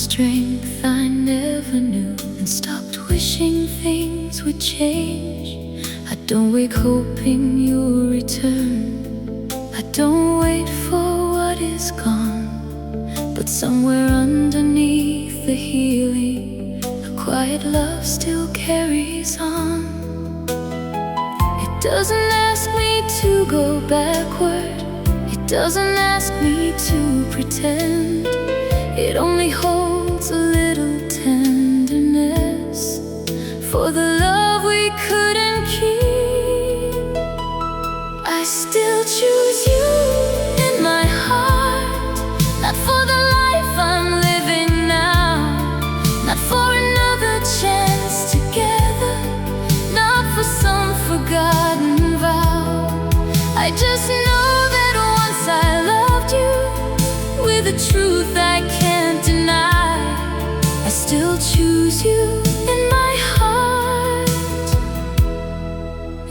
strength I never knew, and stopped wishing things would change. I don't wake hoping you'll return. I don't wait for what is gone, but somewhere underneath the healing, a quiet love still carries on. It doesn't ask me to go backward, it doesn't ask me to pretend. It only holds a little tenderness for the love we couldn't keep. I still choose you in my heart, not for the life I'm living now, not for another chance together, not for some forgotten vow. I just know that once I loved you with a truth I can't deny. I still choose you in my heart,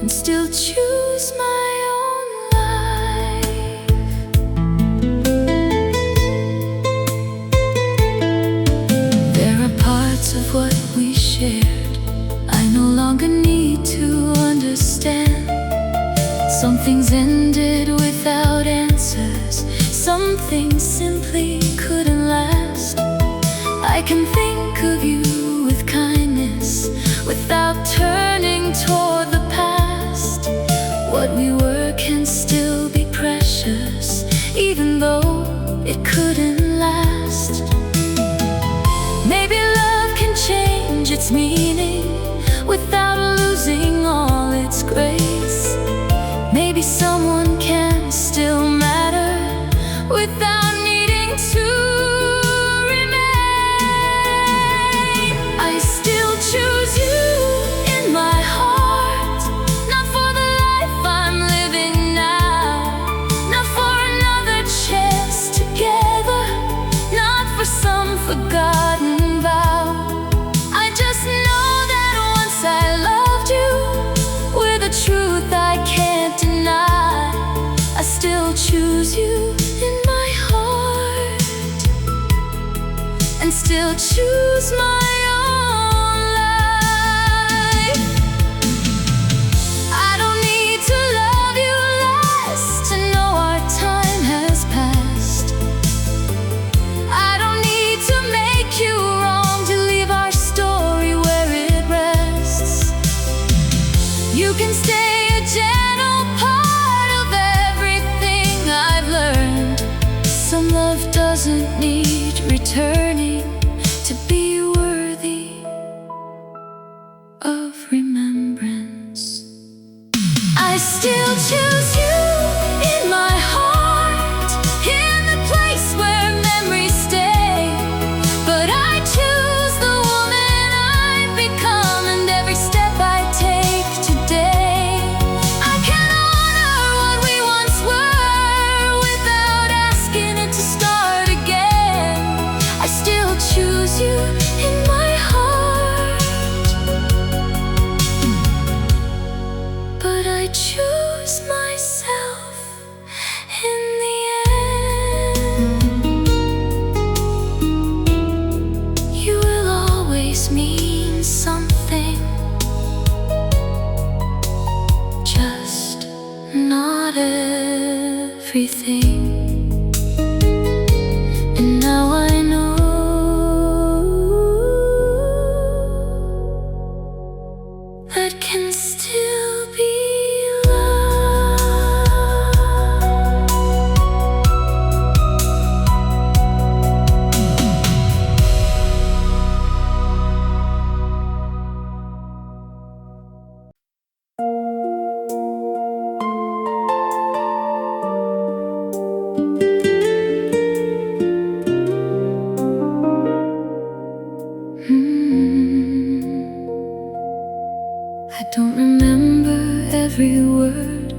and still choose my own life. There are parts of what we shared I no longer need to understand. Some things ended without answers, some things simply couldn't last. I can think of you with kindness without turning toward the past. What we were can still be precious, even though it couldn't last. Maybe love can change its meaning without losing all its grace. Maybe someone can still matter without needing to remain. I still choose you in my heart, not for the life I'm living now, not for another chance together, not for some forgotten vow. I just know that once I loved you with a truth I can't deny. I still choose you in my heart, and still choose my own life. I don't need to love you less to know our time has passed. I don't need to make you wrong to leave our story where it rests. You can stay a gentle part of everything I've learned. Some love doesn't need returning to be worthy of remembrance. I still choose you in my heart, in the place where memories stay. But I choose the woman I've become, and every step I take today. I can honor what we once were without asking it to start again. I still choose you in my heart, but I choose myself in the end. You will always mean something, just not everything. And now I know that can still be I don't remember every word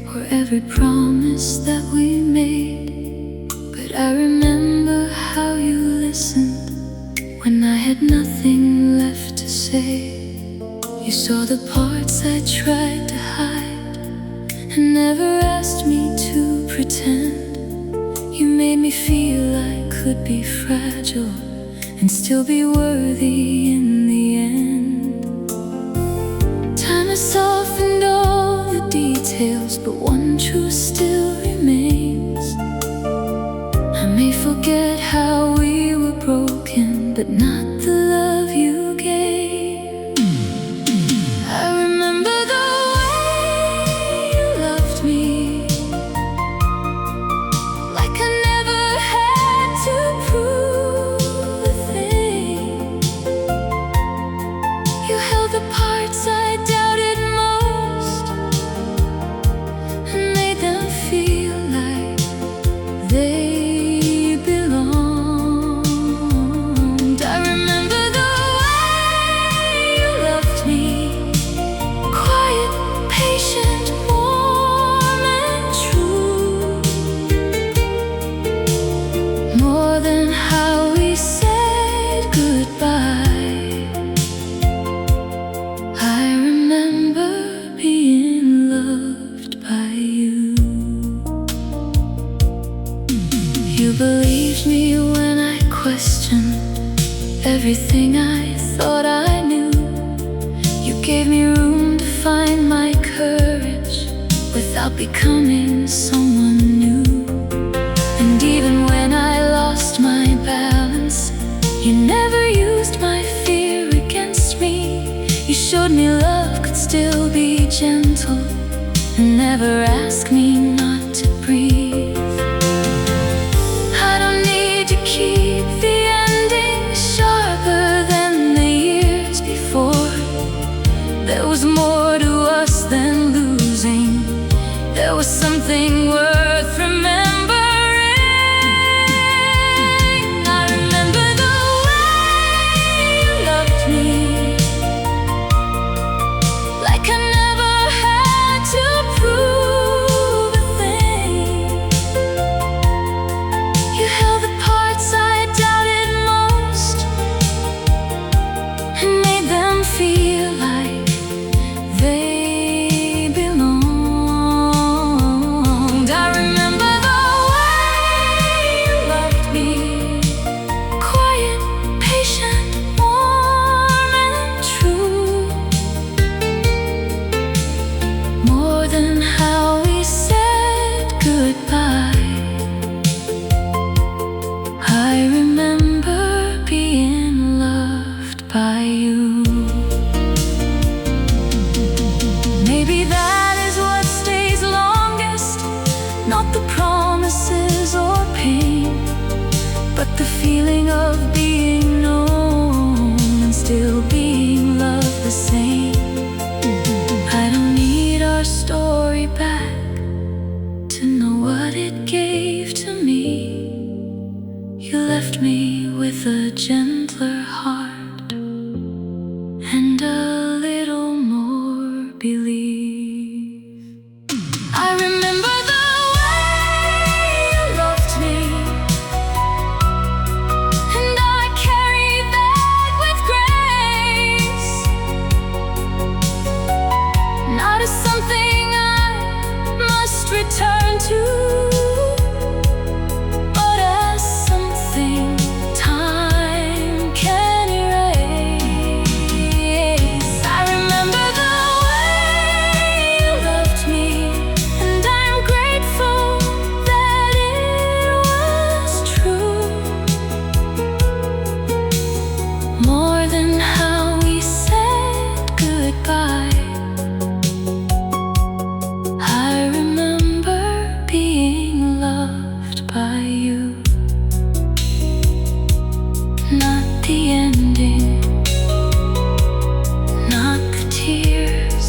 or every promise that we made, but I remember how you listened when I had nothing left to say. You saw the parts I tried to hide and never asked me to pretend. You made me feel I could be fragile and still be worthy in the end. Time has softened all the details, but one truth still remains. I may forget how we were broken, but not the love you gave. I remember the way you loved me, like I never had to prove a thing. You held the parts I doubted most and made them feel like they belonged. I remember the way you loved me, quiet, patient, warm and true, more than how we said goodbye. I remember being loved by you. You believed me when I questioned everything I thought I knew. You gave me room to find my courage without becoming someone new. And even when I lost my balance, you never used my fear against me. You showed me love could still be gentle and never ask me not to breathe. I don't need to keep the ending sharper than the years before. There was more to us than losing. There was something worth remembering. I remember the way you loved me, like I never had to prove a thing. You held the parts I doubted most and made them feel like they belonged. I remember the way you loved me, quiet, patient, warm and true, more than how we said goodbye. I remember being loved by you. Maybe that is what stays longest, not the promises or pain, but the feeling of being known and still being loved the same. I don't need our story back to know what it gave to me. You left me with a gentler heart and a little more belief. I remember the way you loved me, and I carry that with grace, not as something I must return to, but as something time can erase. I remember the way you loved me, and I'm grateful that it was true, more than how we said goodbye. I remember being loved by you, not the ending, not the tears.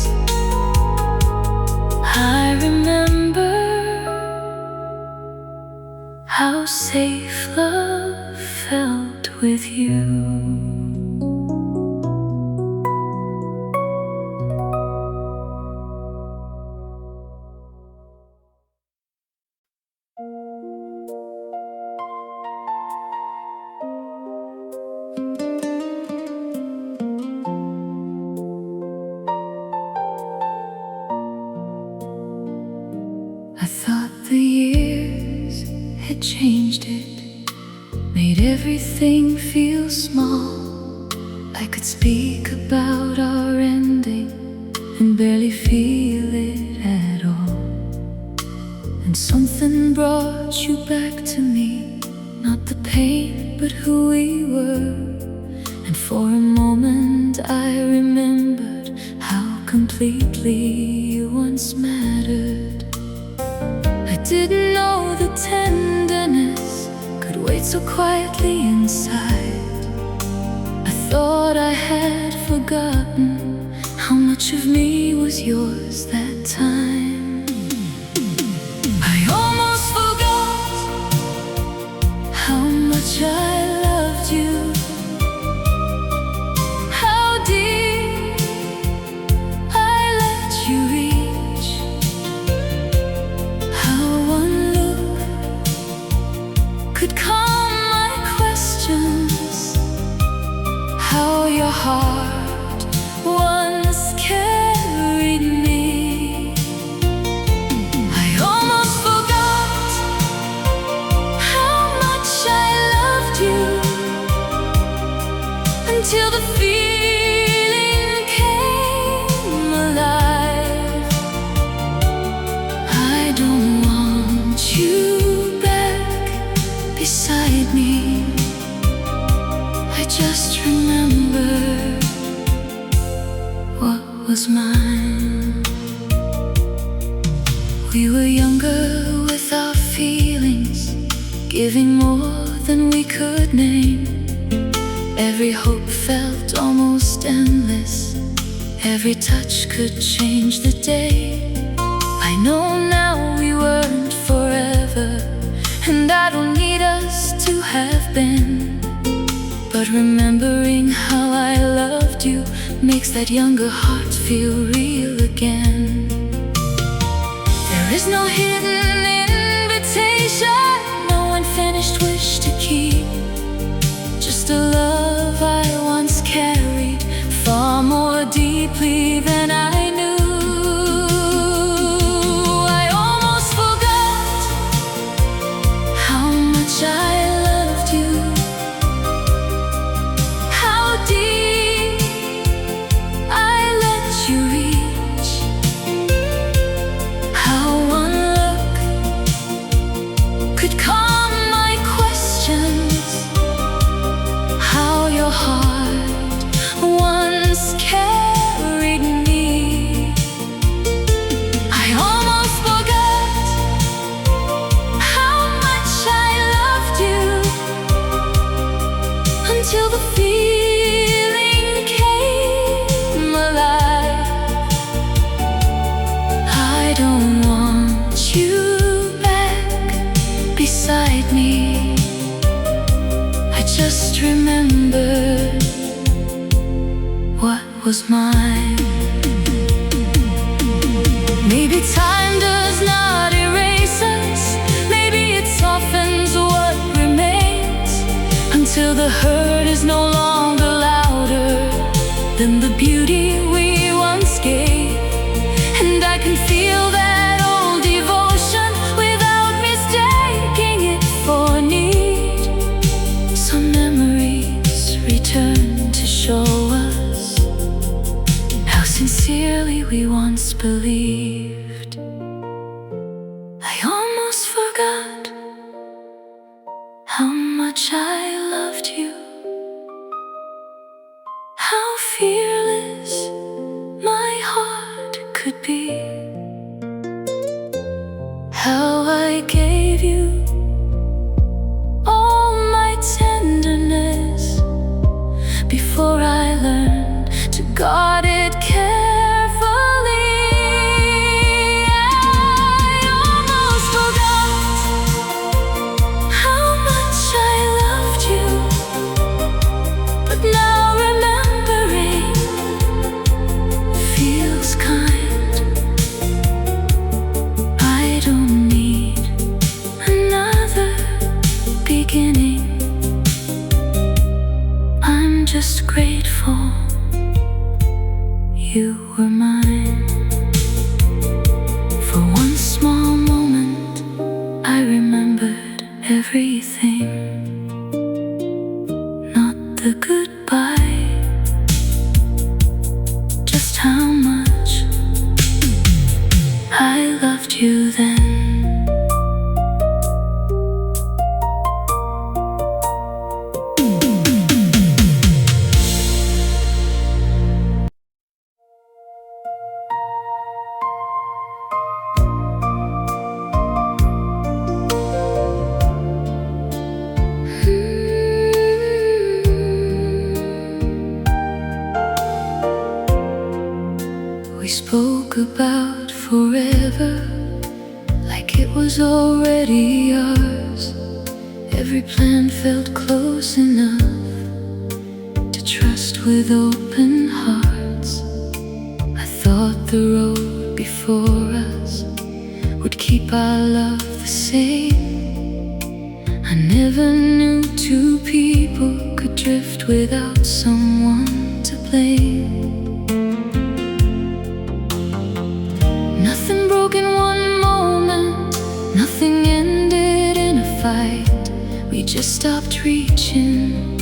I remember how safe love felt with you. I thought the years had changed it, made everything feel small. I could speak about our ending and barely feel it at all. And something brought you back to me, not the pain, but who we were. And for a moment I remembered how completely you once mattered. I didn't know the tenderness could wait so quietly inside. I thought I had forgotten how much of me was yours that time. I almost forgot how much I loved you, how deep I let you reach, how one look could calm my questions, how your heart once carried me. I almost forgot how much I loved you, until the feeling came alive. I don't want you back beside me. I just remember what was mine. We were younger with our feelings, giving more than we could name. Every hope felt almost endless, every touch could change the day. I know now we weren't forever, and I don't need us to have been. But remembering how I loved you makes that younger heart feel real again. There is no hidden invitation, no unfinished wish to keep, just a love I once carried far more deeply than I knew. I almost forgot how much I loved you, how deep I let you reach, how one look could calm my questions, how your heart once carried me. I almost forgot how much I loved you, until the feeling came alive. I don't want you back beside me. I just remembered what was mine. Maybe time does not erase us, maybe it softens what remains, until the hurt is no longer louder than the beauty we once gave. And I can feel that old devotion without mistaking it for need. Some memories return to show us how sincerely we once believed. I almost forgot how much I loved you, how fearless my heart could be, how I gave you all my tenderness before I learned to guard it carefully. I almost forgot how much I loved you, but now remembering feels kind. I don't need another beginning. I'm just grateful you were mine. For one small moment I remembered everything. the goodbye, just how much I loved you then. We spoke about forever like it was already ours. Every plan felt close enough to trust with open hearts. I thought the road before us would keep our love the same. I never knew two people could drift without someone to blame. Nothing broke in one moment, nothing ended in a fight. We just stopped reaching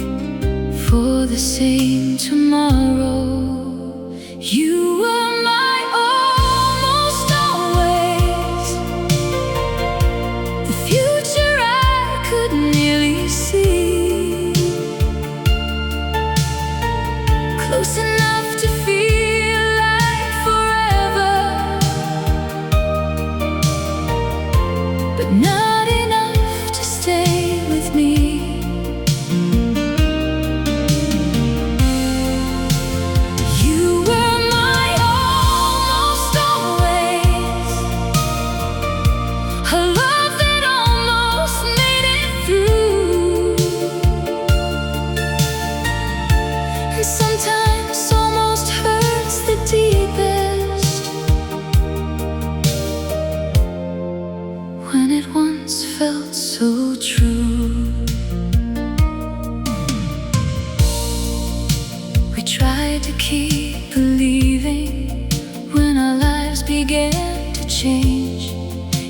for the same tomorrow. You were my almost always, the future I could nearly see, close enough to feel like forever, but not enough to stay with me. You were my almost always, a love that almost made it through, and sometimes almost hurts the deepest, when it once felt so true. We tried to keep believing when our lives began to change.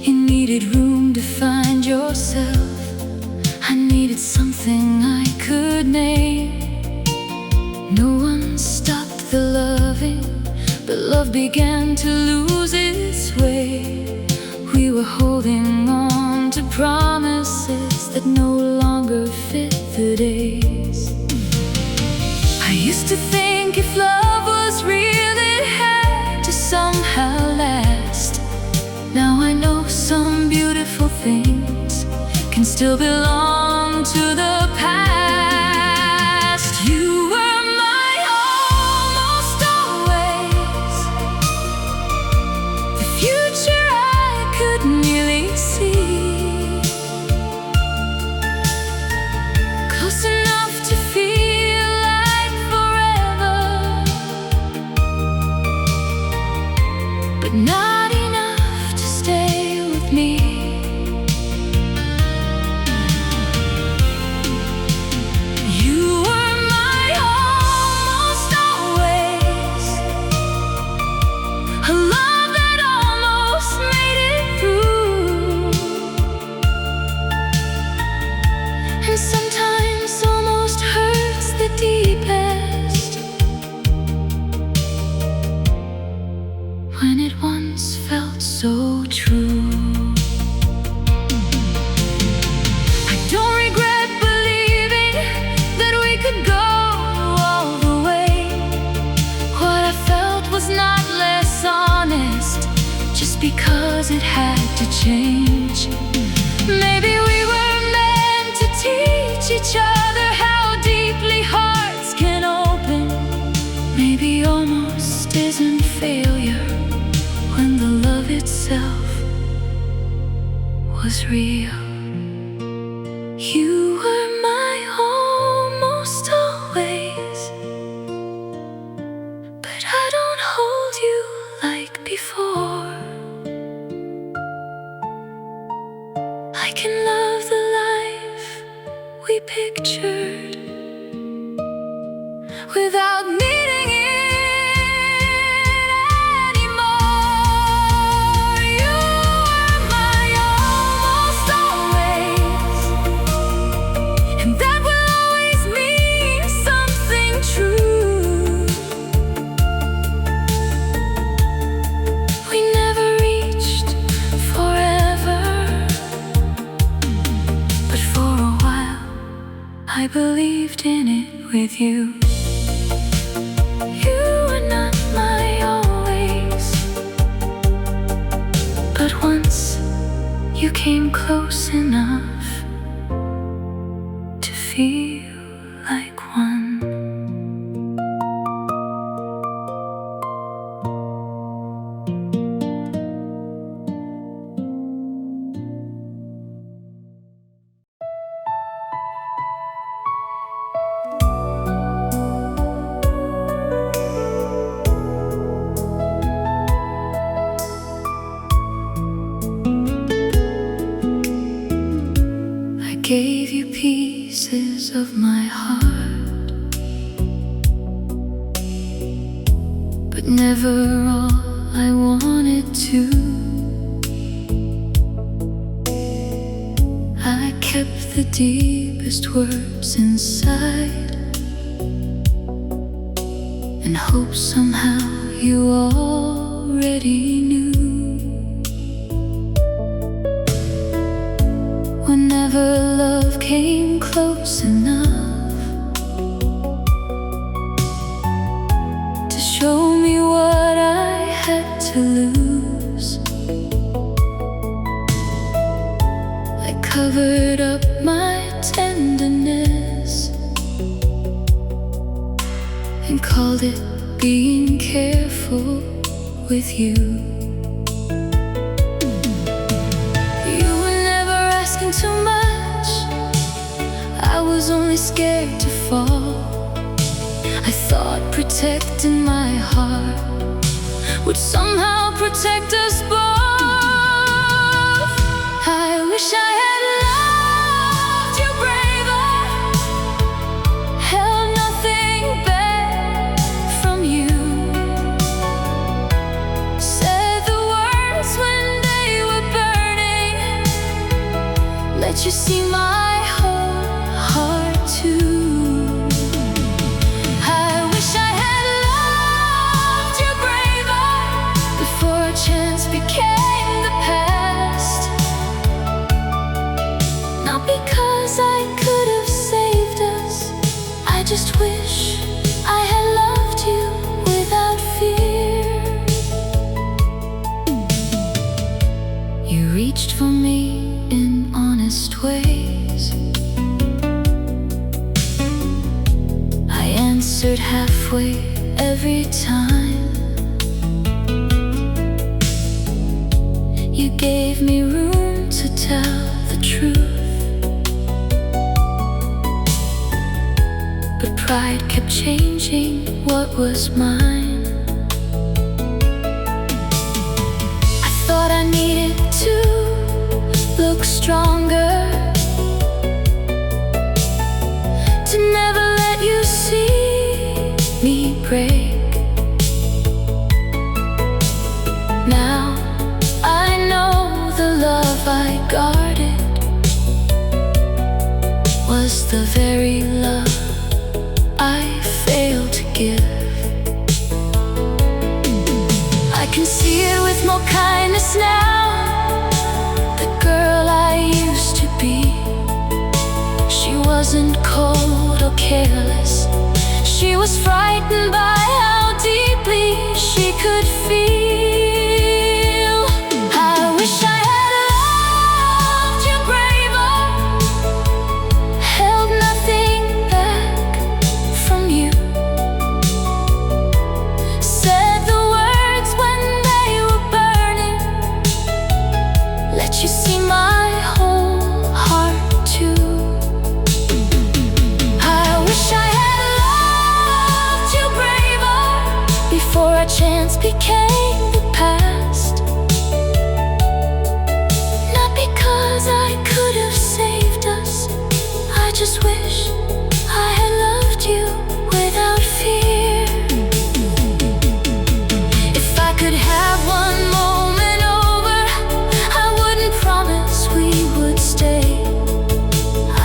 You needed room to find yourself, I needed something I could name. No one stopped the loving, but love began to lose its way. We were holding on to promises that no longer fit the days. I used to think if love was real, it had to somehow last. Now I know some beautiful things can still belong to the past. You were my almost always, the future I could nearly see, close enough to feel like forever, but not enough to stay with me. You were my almost always, a love that almost made it through, and sometimes almost hurts the deepest, when it once felt so true. I don't regret believing that we could go all the way. What I felt was not less honest, just because it had to change. Maybe we were meant to teach each other how deeply hearts can open. Maybe almost isn't failure when the love itself was real. You were my almost always, but I don't hold you like before. I can love the life we pictured without needing it anymore. You were my almost always, and that will always mean so I believed in it with you. You were not my always, but once you came close enough to feel like one. I gave you pieces of my heart, but never all I wanted to. I kept the deepest words inside and hoped somehow you already knew. Whenever love came close enough to show me what I had to lose, I covered up my tenderness and called it being careful with you. Too much, I was only scared to fall. I thought protecting my heart would somehow protect us both. I wish I had loved you braver, held nothing back from you, said the words when they were burning, let you see my whole heart too. I wish I had loved you braver before a chance became the past. Not because I could have saved us, I just wish I had loved you without fear. You reached for me in honest ways. I answered halfway every time. You gave me room to tell the truth, but pride kept changing what was mine. I thought I needed to look stronger to never let you see me break. Now I know the love I guarded was the very love I failed to give. I can see it with more kindness now. The girl I used to be, she wasn't cold or careless. She was frightened by how deeply she could feel. I wish I had loved you braver, held nothing back from you, said the words when they were burning, let you see my whole heart too. I wish I had loved you braver before a chance became the past. Not because I could have saved us, I just wish I had loved you without fear. If I could have one moment over, I wouldn't promise we would stay.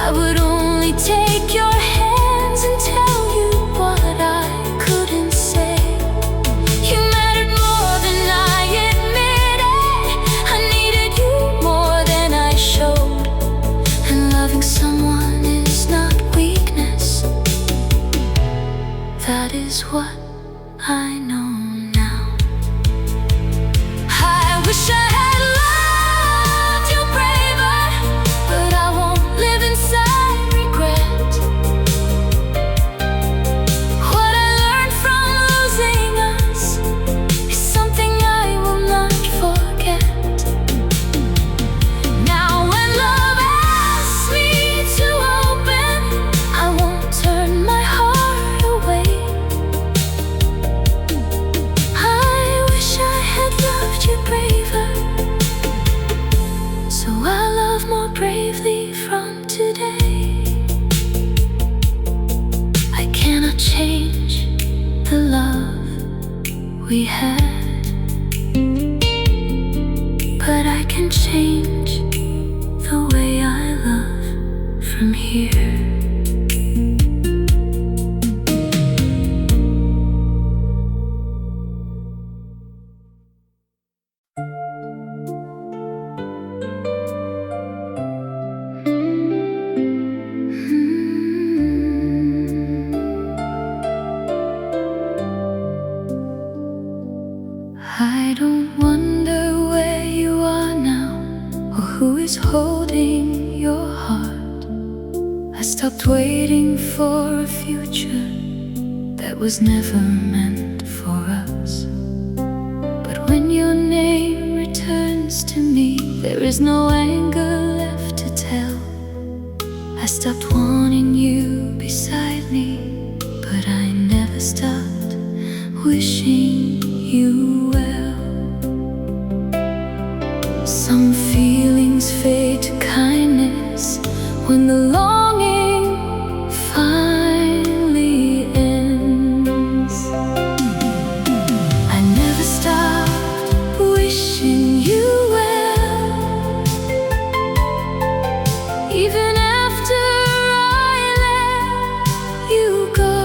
I would only take your hands and tell you what I couldn't say. You mattered more than I admitted. I needed you more than I showed. And loving someone is not weak, is what I know now. I wish I had loved you braver, but I won't live inside regret. What I learned from losing us is something I will not forget. Now when love asks me to open, I won't turn my heart away. I wish I had loved you braver, so I love more bravely from today. I cannot change the love we had, but I can change the way I love from here. I don't wonder where you are now, or who is holding your heart. I stopped waiting for a future that was never meant for us. But when your name returns to me, there is no anger left to tell. I stopped wanting you beside me, but I never stopped wishing you well. Some feelings fade to kindness when the longing finally ends. I never stopped wishing you well, even after I let you go.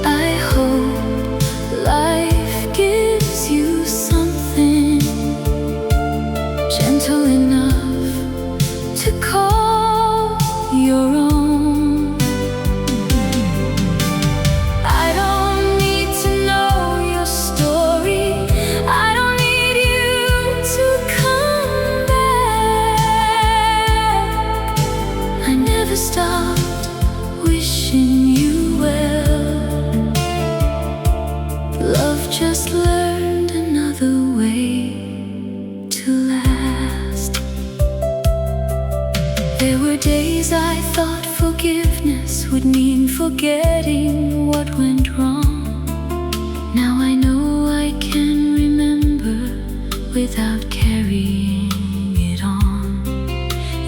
I hope life gives you something gentle enough to call your own. I don't need to know your story. I don't need you to come back. I never stopped wishing you well. Love just learned another way to last. There were days I thought forgiveness would mean forgetting what went wrong. Now I know I can remember without carrying it on.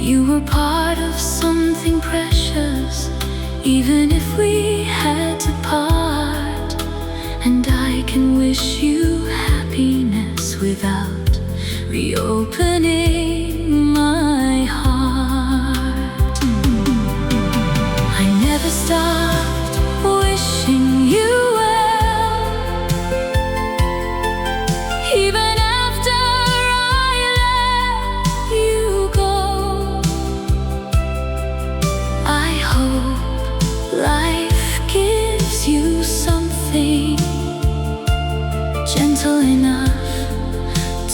You were part of something precious, even if we had to part. And I can wish you happiness without reopening my heart. I never stopped wishing you well, even after I let you go. I hope life gives you something gentle enough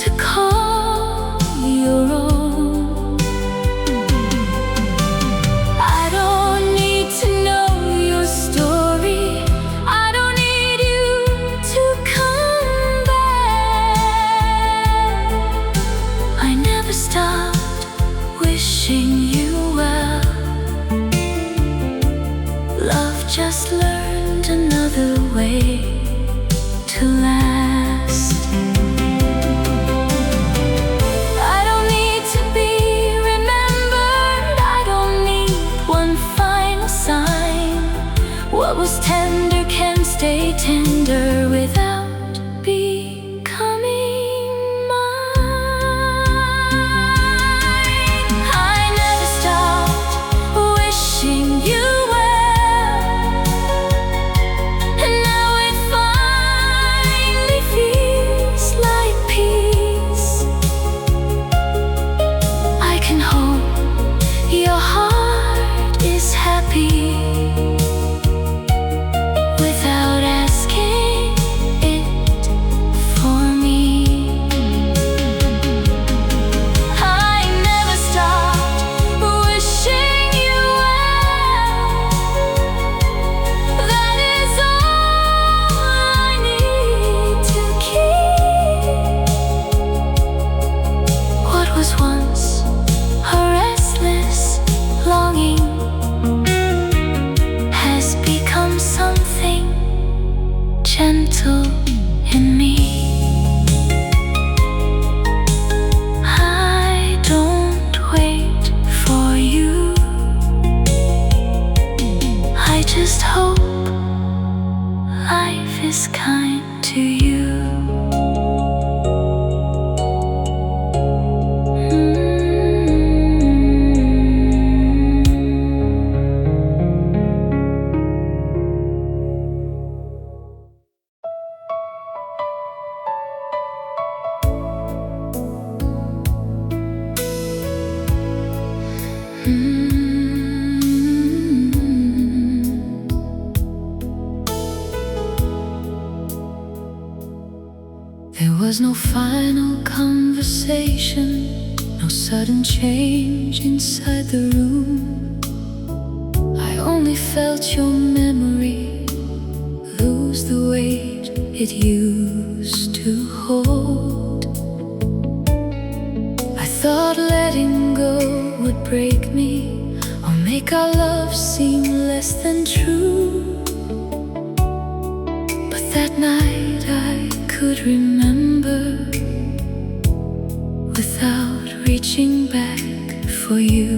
to call your own. I don't need to know your story. I don't need you to come back. I never stopped wishing you well. Love just learned another way to last. I don't need to be remembered. I don't need one final sign. What was tender can stay tender without becoming mine. I never stopped wishing you well, and now it finally feels like peace. I can hope your heart is happy. was kind to you. There was no final conversation, no sudden change inside the room. I only felt your memory lose the weight it used to hold. I thought letting go would break me or make our love seem less than true. But that night I could remember without reaching back for you.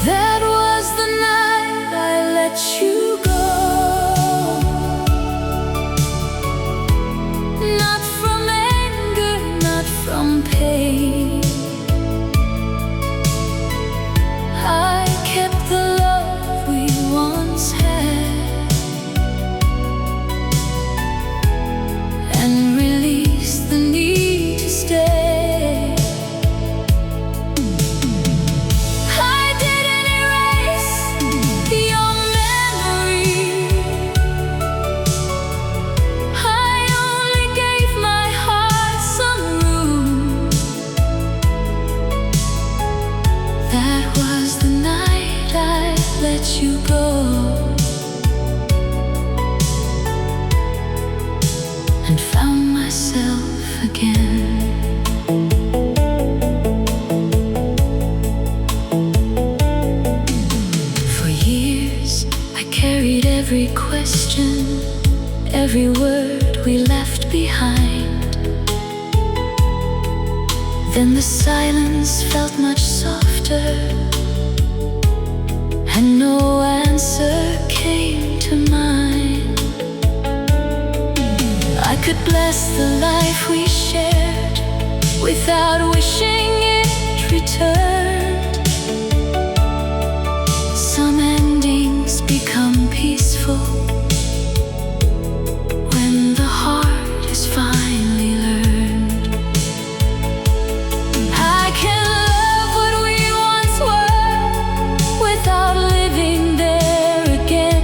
That was the night I let you go, not from anger, not from pain. I kept the love we once had and release the need to stay. I didn't erase your memory, I only gave my heart some room. That was the night I let you go, and found myself again. For years I carried every question, every word we left behind. Then the silence felt much softer, and no answer came to mind. I could bless the life we shared without wishing it returned. Some endings become peaceful when the heart is finally learned. I can love what we once were without living there again.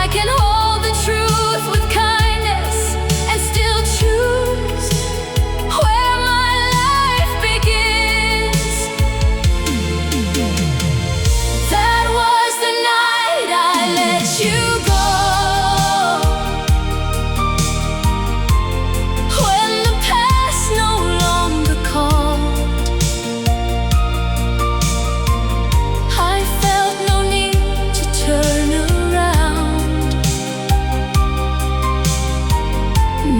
I can hold the truth with kindness and still choose where my life begins. That was the night I let you go, when the past no longer called. I felt no need to turn around,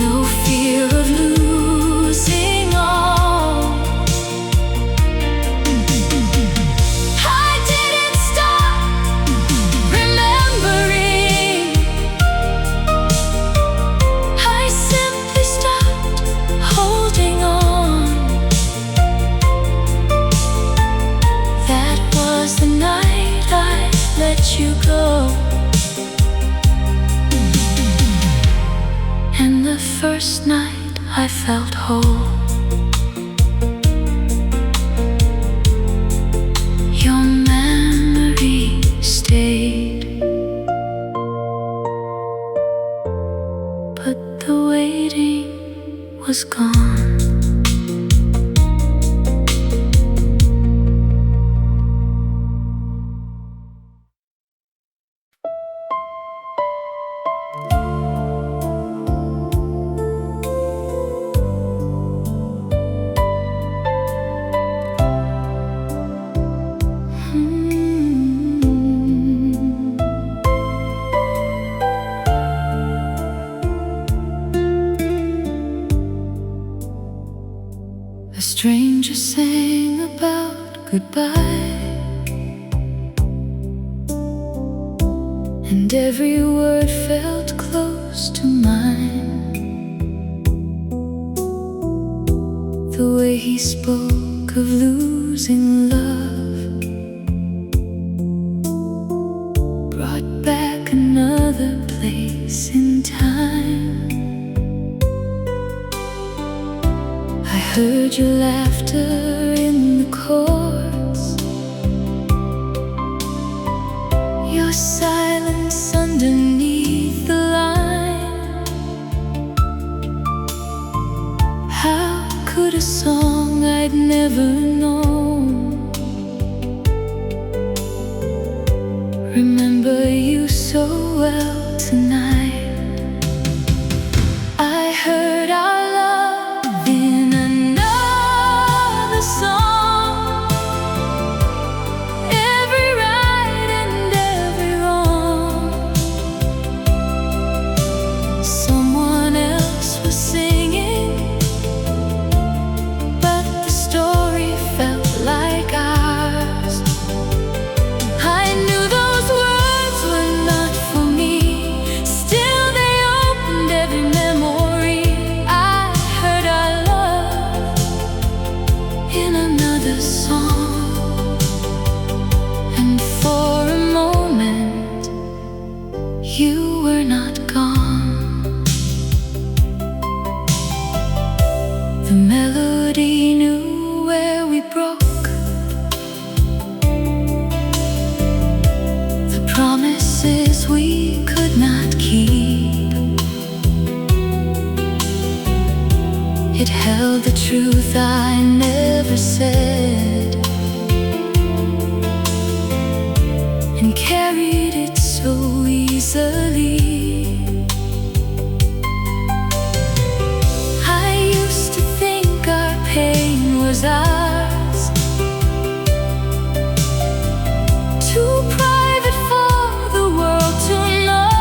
no fear of losing all. I didn't stop remembering, I simply stopped holding on. That was the night I let you go, and the first night I felt whole. Your memory stayed, but the waiting was gone. A stranger sang about goodbye, and every word felt close to mine. The way he spoke of losing love brought back another place in time. I heard your laughter in the chords, your silence underneath the line. How could a song I'd never known remember you so well tonight? I heard our love in another song, every right and every wrong. Someone else was singing, but the story felt like ours. I knew those words were not for me, still they opened every memory. I heard our love in another song, and for a moment you were not gone. The melody knew where we broke, the promises we could not keep. It held the truth I never said, and carried it so easily. I used to think our pain was ours, too private for the world to know.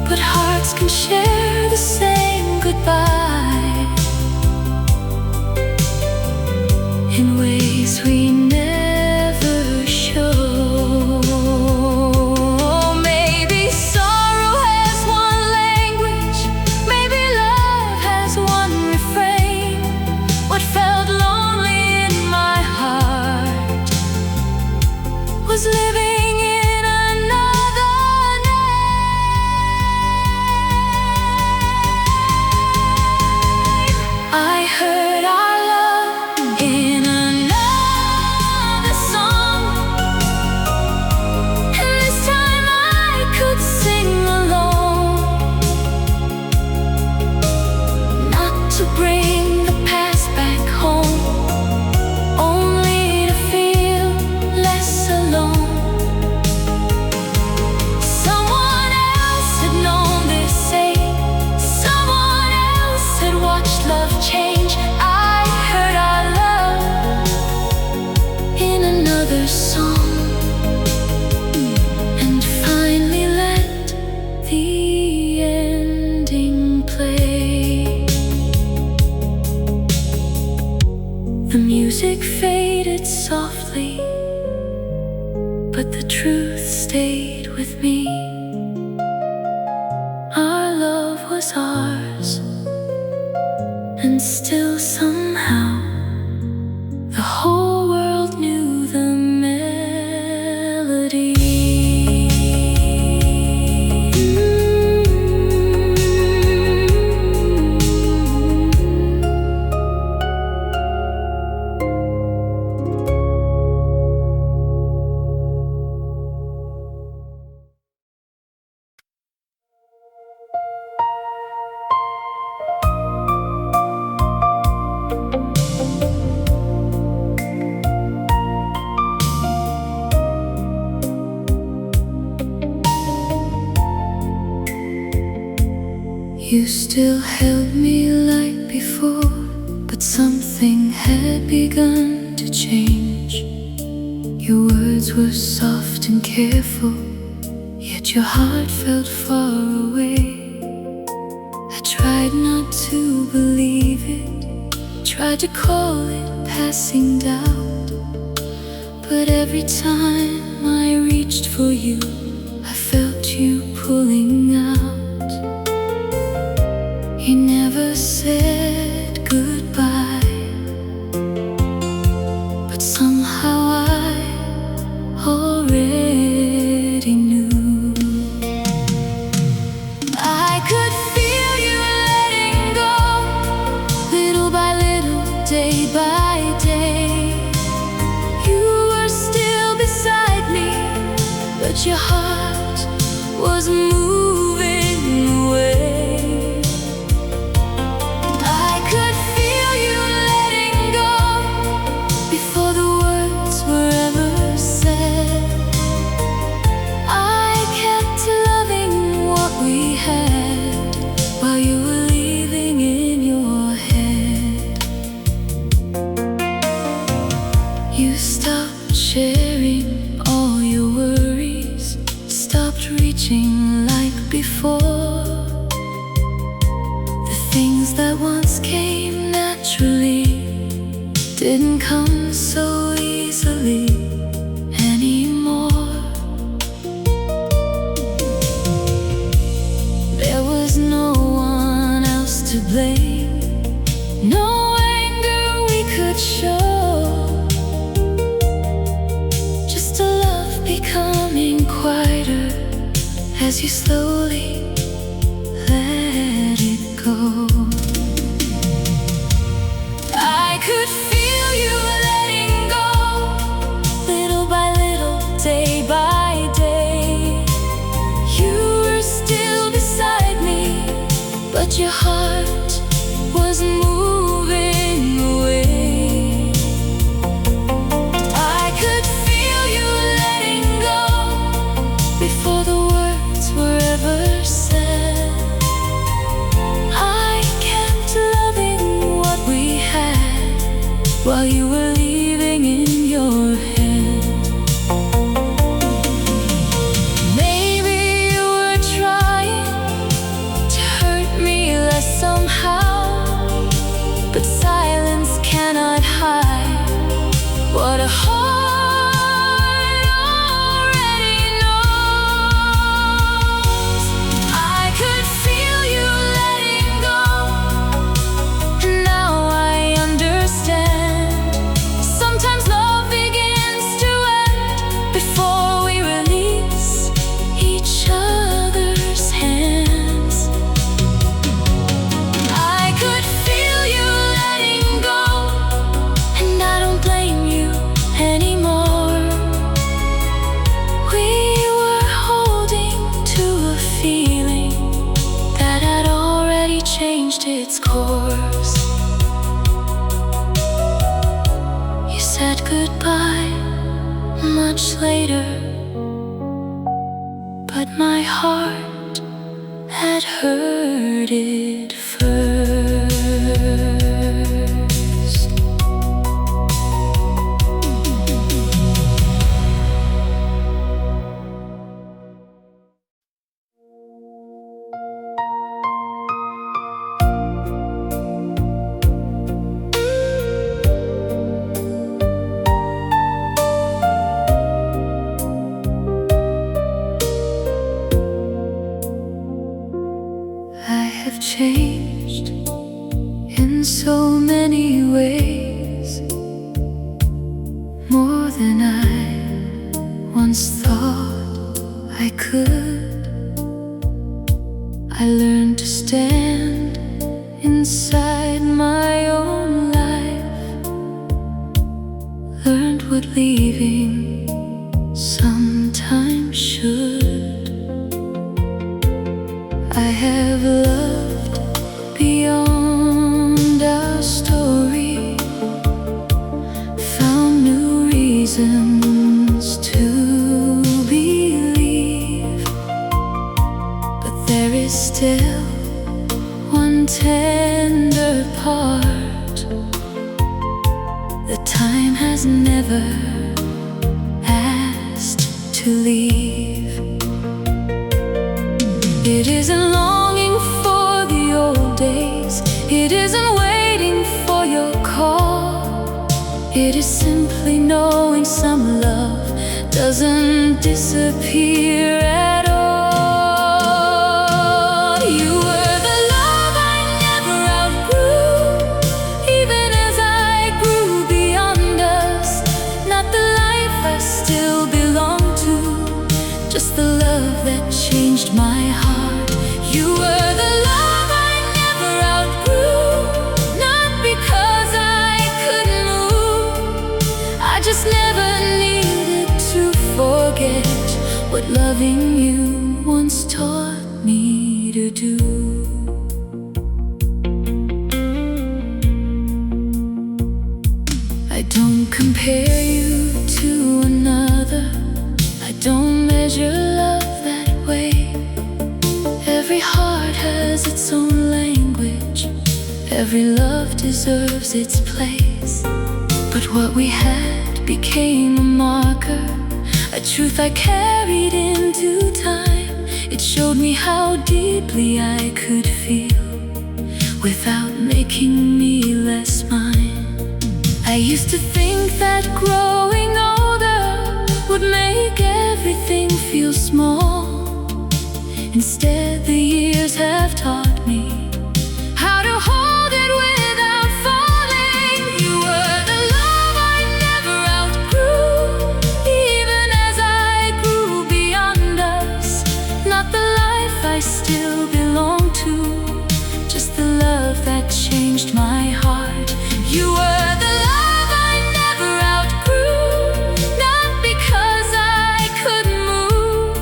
But hearts can share the same goodbye in ways we never show. Maybe sorrow has one language, maybe love has one refrain. What felt lonely in my heart was living in another name. I heard our love in another song, and this time I could sing alone, not to bring the past back home, only to feel less alone. Someone else had known this ache, someone else had watched love change. I heard our love in another song, and finally let the ending play. The music faded softly, but the truth stayed with me. Our love was ours, and still somehow the whole world knew the melody. You still held me like before, but something had begun to change. Your words were soft and careful, yet your heart felt far away. I tried not to believe it, tried to call it passing doubt, But every time I reached for you, I felt you pulling out. You never said goodbye, but somehow I already knew. I could feel you letting go, little by little, day by day. You were still beside me, but your heart was moving away. I could feel you letting go before the words were ever said. I kept loving what we had while you were leaving in your head. You stopped sharing all your worries, stopped reaching like before. The things that once came naturally didn't come so easily anymore. There was no one else to blame, no anger we could show, just a love becoming quieter as you slowly let it go. I could feel you letting go, little by little, day by day. You were still beside me, but your heart was moving away. I could feel you letting go before the words were ever said. I kept loving what we had while you were leaving in your head. Maybe you were trying to hurt me less somehow, but silence cannot hide what a heart already knows. I could feel you letting go, and now I understand. Sometimes love begins to end before we release each other's hands. I could feel you letting go, and I don't blame you anymore. We were holding to a feeling that had already changed its course. You said goodbye much later, but my heart had heard it first. I have changed in so many ways, more than I once thought I could. I learned to stand inside my own life, learned what leaving sometimes should. I have loved beyond our story, found new reasons to believe, but there is still one tender part that time has never asked to leave. It isn't longing for the old days, it isn't waiting for your call. It is simply knowing some love doesn't disappear at all. You were the love I never outgrew, even as I grew beyond us. Not the life I still belong to, just the love that changed my heart. You were the love I never outgrew, not because I couldn't move. I just never needed to forget what loving you once taught me to do. I don't compare you to another, I don't measure love that way. Every heart has its own language, every love deserves its place. But what we had became a marker, a truth I carried into time. It showed me how deeply I could feel without making me less mine. I used to think that growing older would make everything feel small. Instead, the years have taught me how to hold it without falling. You were the love I never outgrew, even as I grew beyond us. Not the life I still belong to, just the love that changed my heart. You were the love I never outgrew, not because I couldn't move.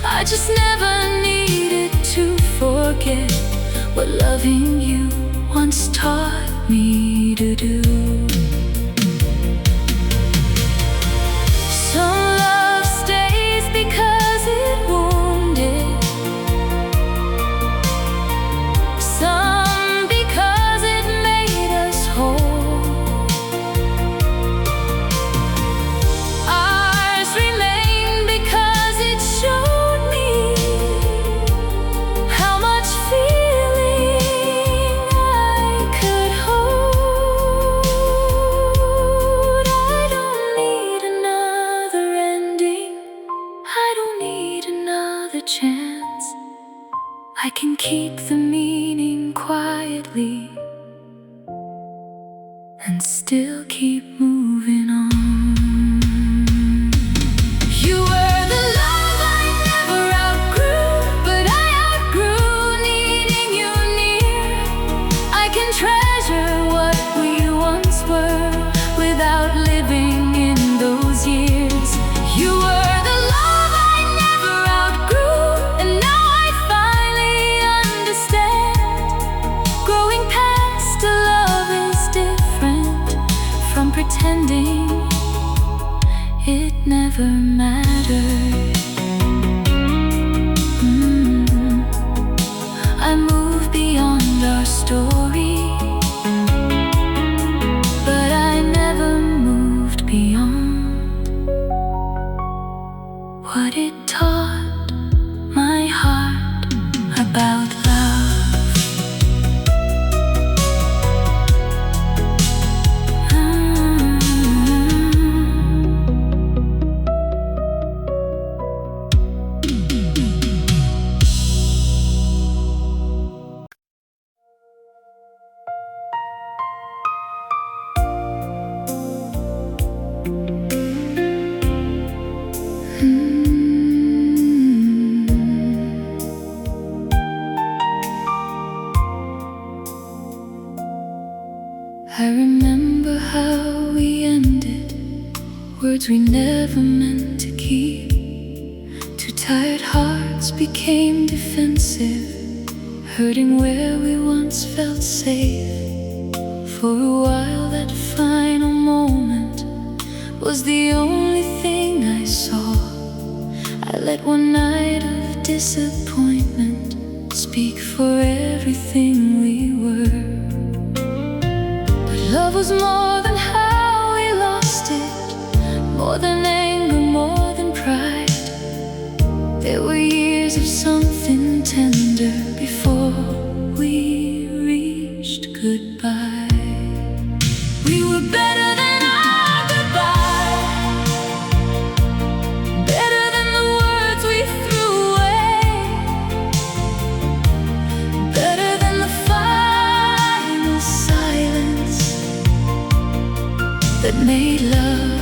I just never needed to forget what loving you once taught me to do. Some love stays because it wounded, some because it made us whole. Ours remained because it showed me how much feeling I could hold. I don't need another ending, I don't need another chance. I can keep the meaning quietly and still keep moving on. You were the love I never outgrew, but I outgrew needing you near. I can treasure what we once were without living in those years. You were the love I never outgrew, and now I finally understand. Growing past a love is different from pretending it never mattered. I moved beyond our story, but I never moved beyond what it taught my heart about love. I remember how we ended, words we never meant to keep. Two tired hearts became defensive, hurting where we once felt safe. For a while that final moment was the only thing I saw. I let one night of disappointment speak for everything we were. But love was more than how we lost it, more than anger, more than pride. There were years of something tender before we reached goodbye. We were better than that made love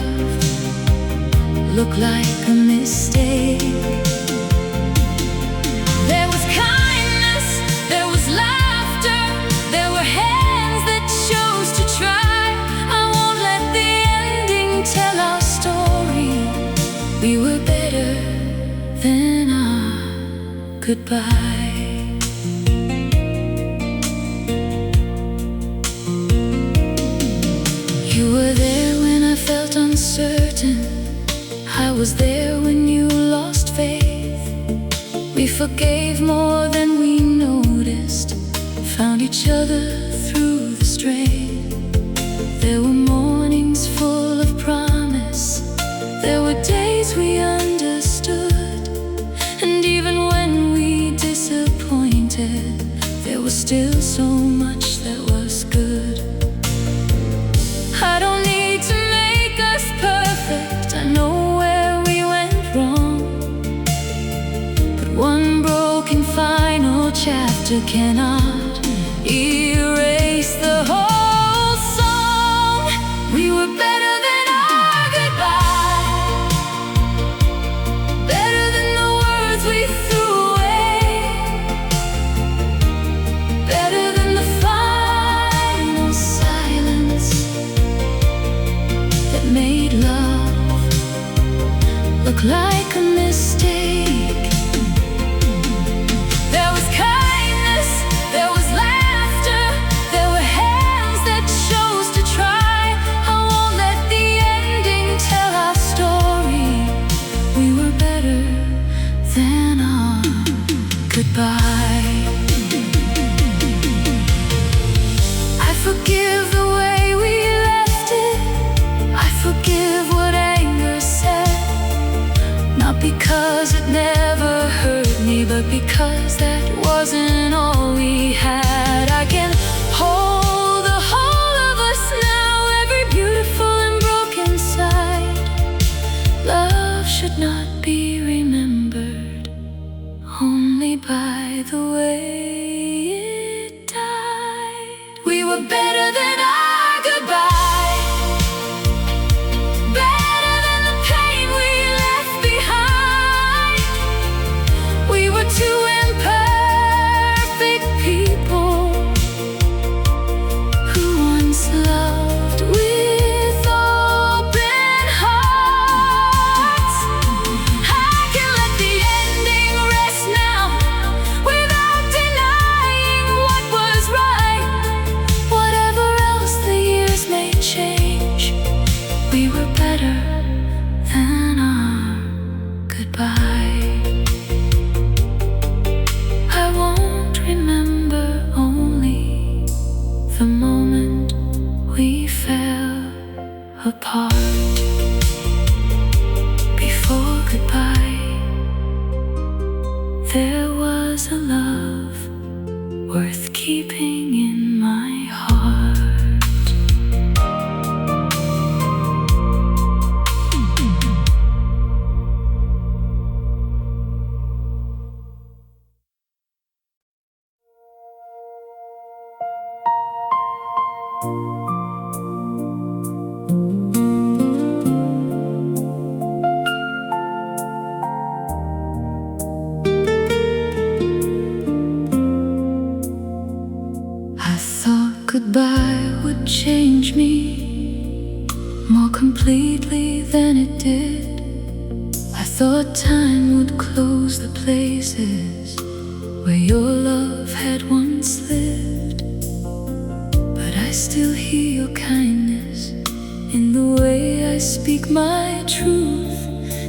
look like a mistake. There was kindness, there was laughter, there were hands that chose to try. I won't let the ending tell our story. We were better than our goodbye. You were there when I felt uncertain. I was there when you lost faith. We forgave more than we noticed, found each other through the strain. There were mornings full of promise, there were days we understood, and even when we disappointed, there was still so much that was good. I don't need to make us perfect, I know where we went wrong, but one broken final chapter cannot erase the whole song. We were better than our goodbye, better than the words we threw away, better than the final silence that made love look like a mistake. There was kindness, there was laughter, there were hands that chose to try. I won't let the ending tell our story. We were better than our goodbye. I forgive the way we left it, I forgive what anger said, not because it never hurt me, but because that wasn't all we had. I can hold the whole of us now, every beautiful and broken side. Love should not be remembered only by the way it died. We were better than our goodbye, better than the pain we left behind. We were two imperfect people who once loved with open hearts. I can let the ending rest now, without denying what was right. Whatever else the years may change, we were better than our goodbye. I won't remember only the moment we fell apart. Before goodbye, there was a love worth keeping in my heart. I thought goodbye would change me more completely than it did. I thought time would close the places where your love had once lived. But I still hear your kindness in the way I speak my truth,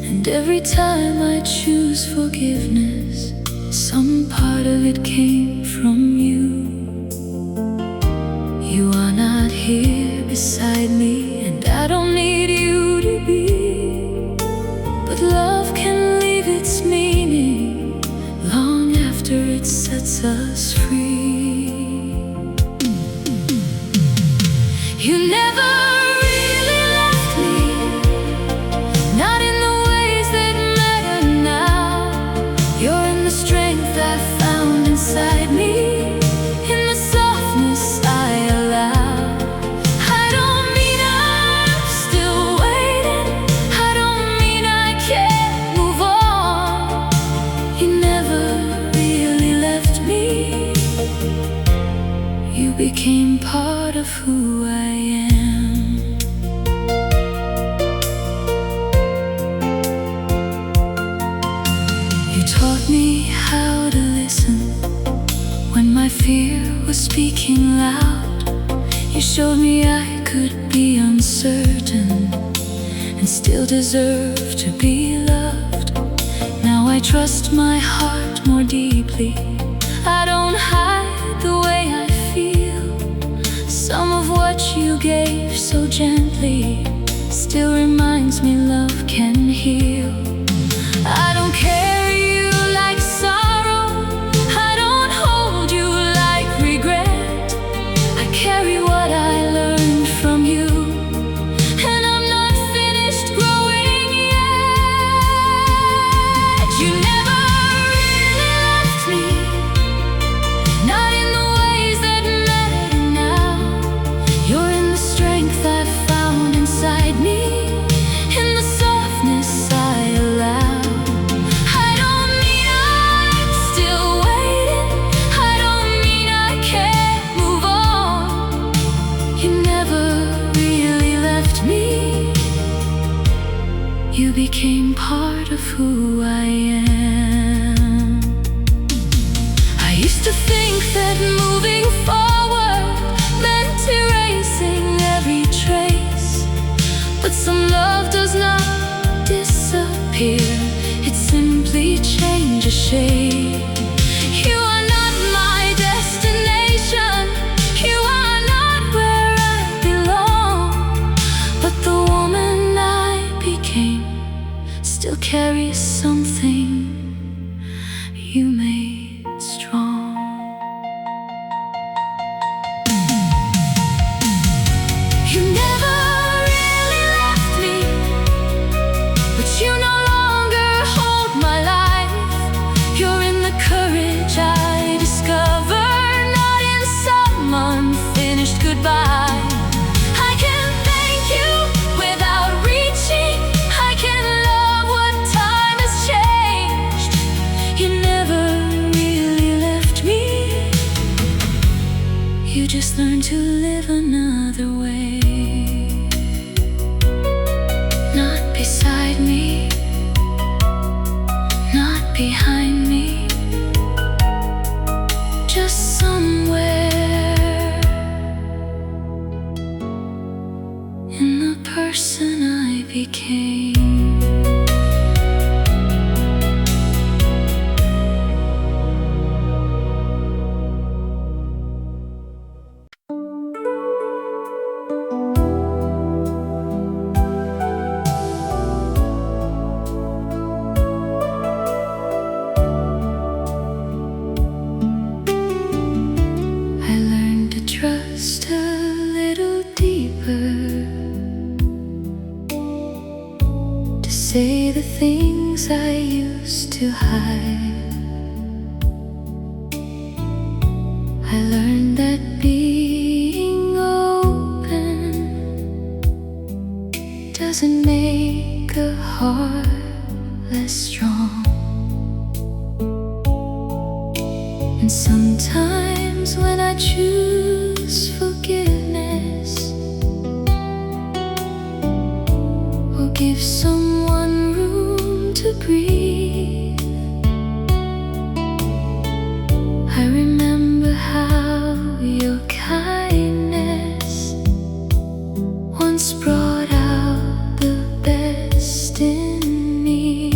and every time I choose forgiveness, some part of it came from you. You are not here beside me, and I don't need you to be, but love can leave its meaning long after it sets us free. You never really left me, not in the ways that matter now. You're in the strength I found inside me, in the softness I allow. I don't mean I'm I am. You taught me how to listen when my fear was speaking loud. You showed me I could be uncertain and still deserve to be loved. Now I trust my heart more deeply. I don't hide the way I feel. Some of what you gave so gently still reminds me love can heal. I don't carry you like sorrow, I don't hold you like regret. I carry what I learned from you, and I'm not finished growing yet. You never really left me, not in the ways that matter now. You're in the strength I found inside me, in the softness I allow. I don't mean I'm still waiting, I don't mean I can't move on. You never really left me. You became part of who I am. I used to think that moving forward meant erasing every trace, but some love does not disappear, it simply changes shape. You are not my destination, you are not where I belong, but the woman I became still carries something you made strong. You never really left me, but you no longer hold my life. You're in the courage I discover, not in some unfinished goodbye. I can thank you without reaching, I can love what time has changed. You never really left me, you just learned to live another way. Not beside me, not behind me, just somewhere in the person I became. I learned to trust a little deeper, to say the things I used to hide. I learned that being open doesn't make a heart less strong. And sometimes when I choose forgiveness or give someone room to breathe, I remember how your kindness once brought out the best in me.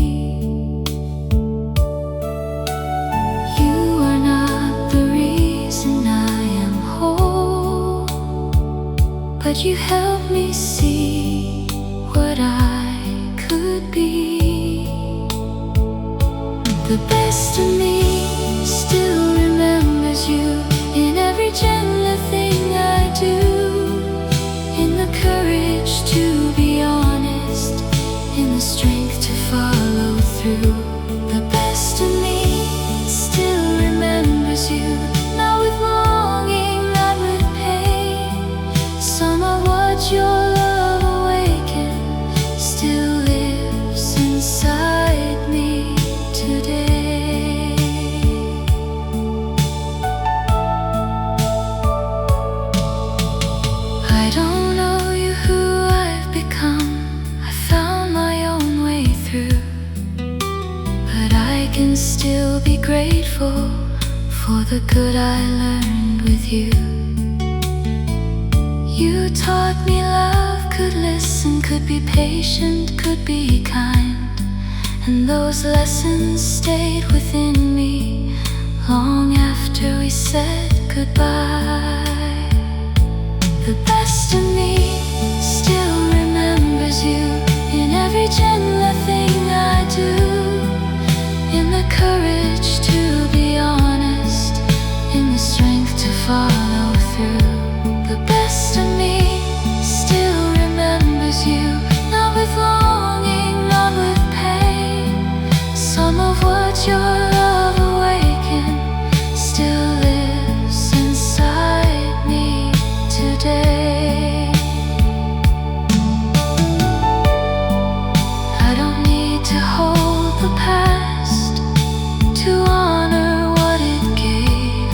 You are not the reason I am whole, but you help me see what I could be. The best of me still remembers you in every gentler thing I do, in the courage to be honest, in the strength to follow through. The best of me still remembers you, not with longing, not with pain. Some of what your love awakened still lives inside me today. grateful for the good I learned with you. You taught me love could listen, could be patient, could be kind. And those lessons stayed within me long after we said goodbye. The best of me still remembers you in every gentle thing I do, in the courage to be honest, in the strength to follow through. The best of me still remembers you, not with longing, not with pain. Some of what your love awakened still lives inside me today. I don't need to hold the past to honor what it gave.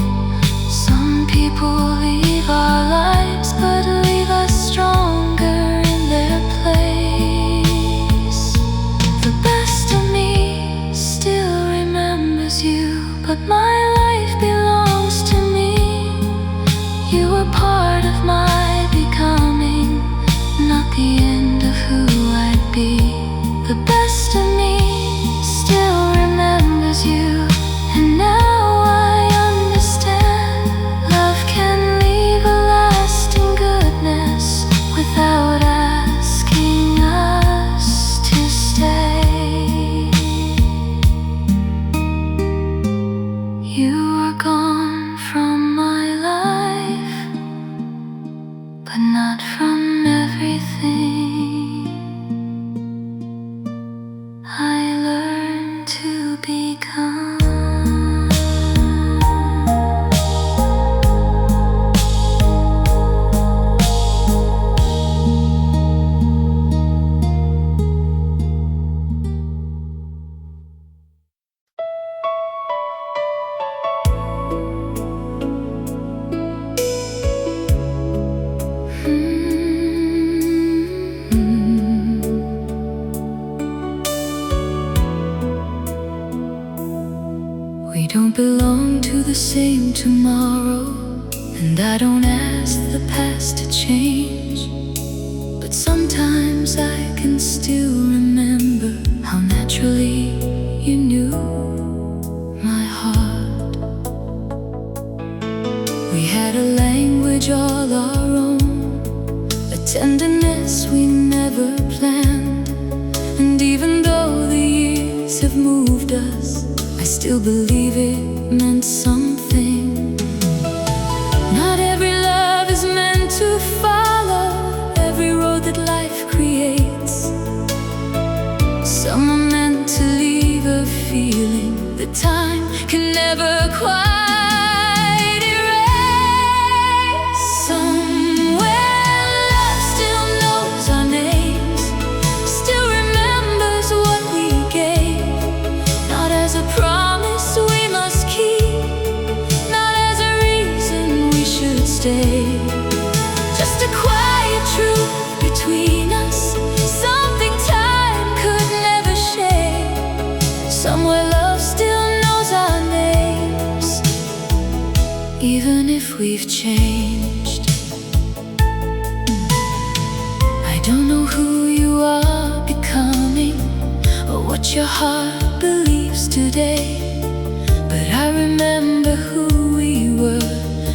Some people leave our lives but leave us stronger in their place. The best of me still remembers you, but my life belongs to me. You were part of my becoming, not the end of who I'd be. The best of me still remembers you, and now I understand love can leave a lasting goodness without asking us to stay. You were gone from my life, but not from everything. I learned to become. We don't belong to the same tomorrow, and I don't ask the past to change. But sometimes I can still remember how naturally you knew my heart. We had a language all our own, a tenderness we never planned. And even though the years have moved us, I still believe it meant something. Not every love is meant to follow every road that life creates. Some are meant to leave a feeling that time can never quite erase. Somewhere love still knows our names, still remembers what we gave. Not as a promise we must keep, not as a reason we should stay. Just a quiet truth between us, something time could never share. Somewhere love still knows our names, even if we've changed. I don't know who you are becoming, or what your heart believes today, but I remember who we were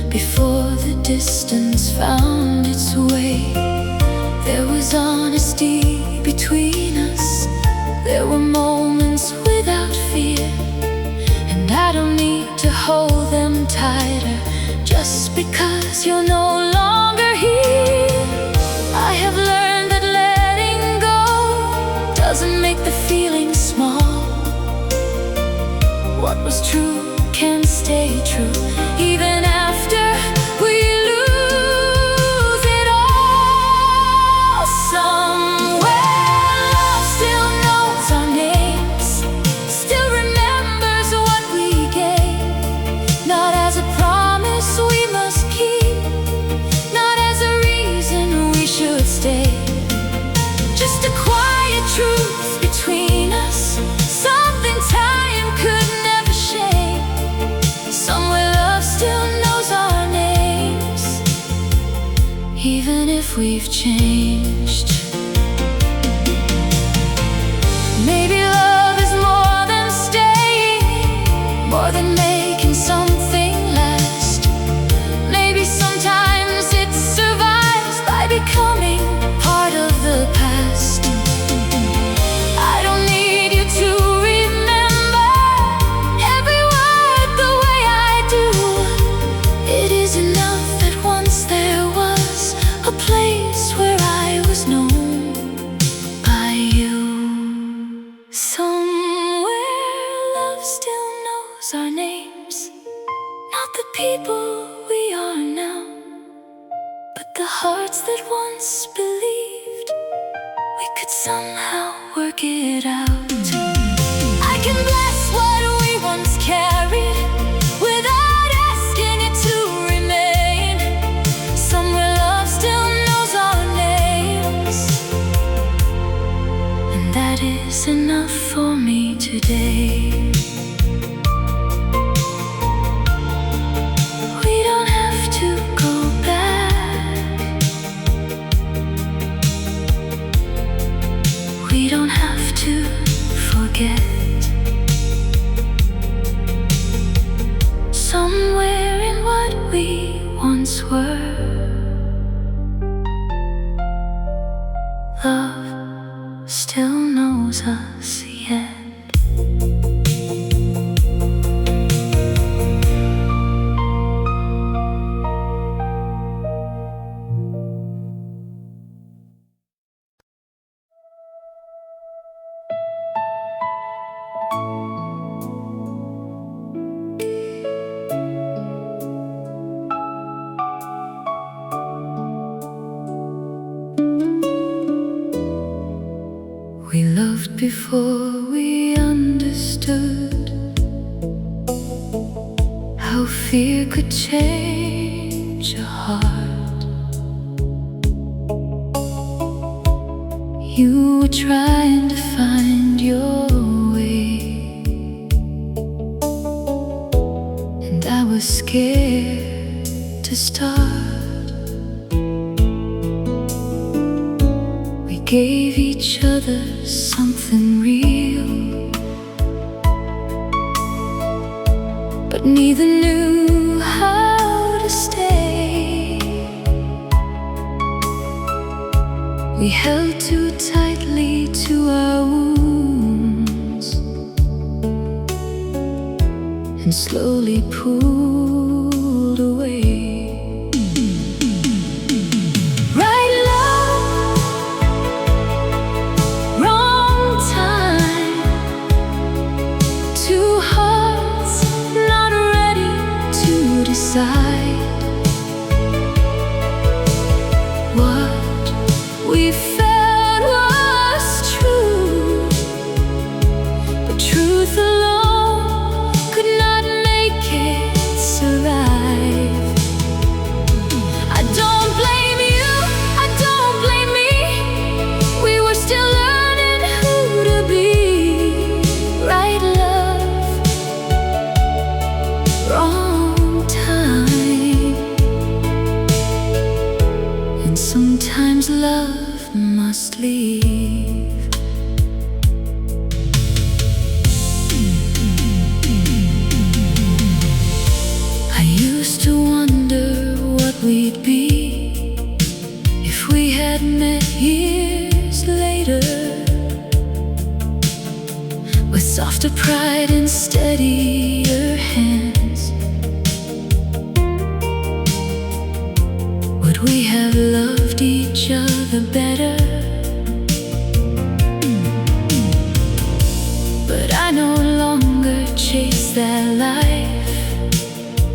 before the distance found its way. There was honesty between us, there were moments without fear, and I don't need to hold them tighter just because you're no longer here. I have learned that letting go doesn't make the feeling small. What was true can stay true even after we lose it all. Somewhere love still knows our names, still remembers what we gave. Not as a promise we must keep, even if we've changed. Maybe love is more than staying, more than making something last. Maybe sometimes it survives by becoming part of the past. I don't need you to remember every word the way I do. It is enough that once there was a place where I was known by you. Somewhere love still knows our names, not the people we are now, but the hearts that once believed we could somehow work it out. I can bless what we once carried without asking it to remain. Somewhere love still knows our names, and that is enough for me today. We don't have to go back. We don't have to forget. Somewhere in what we once were, love still knows us yet. We loved before we understood how fear could change a heart. You were trying to find your way, and I was scared to start. We gave each other something real, but neither knew how to stay. We held too tightly to our wounds and slowly pulled away. What we felt was true, but truth alone could not make it survive. I don't blame you, I don't blame me. We were still learning who to be. Right love, wrong time. And sometimes love must leave. I used to wonder what we'd be if we had met years later, with softer pride and steadier hands. Would we have loved each other better? But I no longer chase that life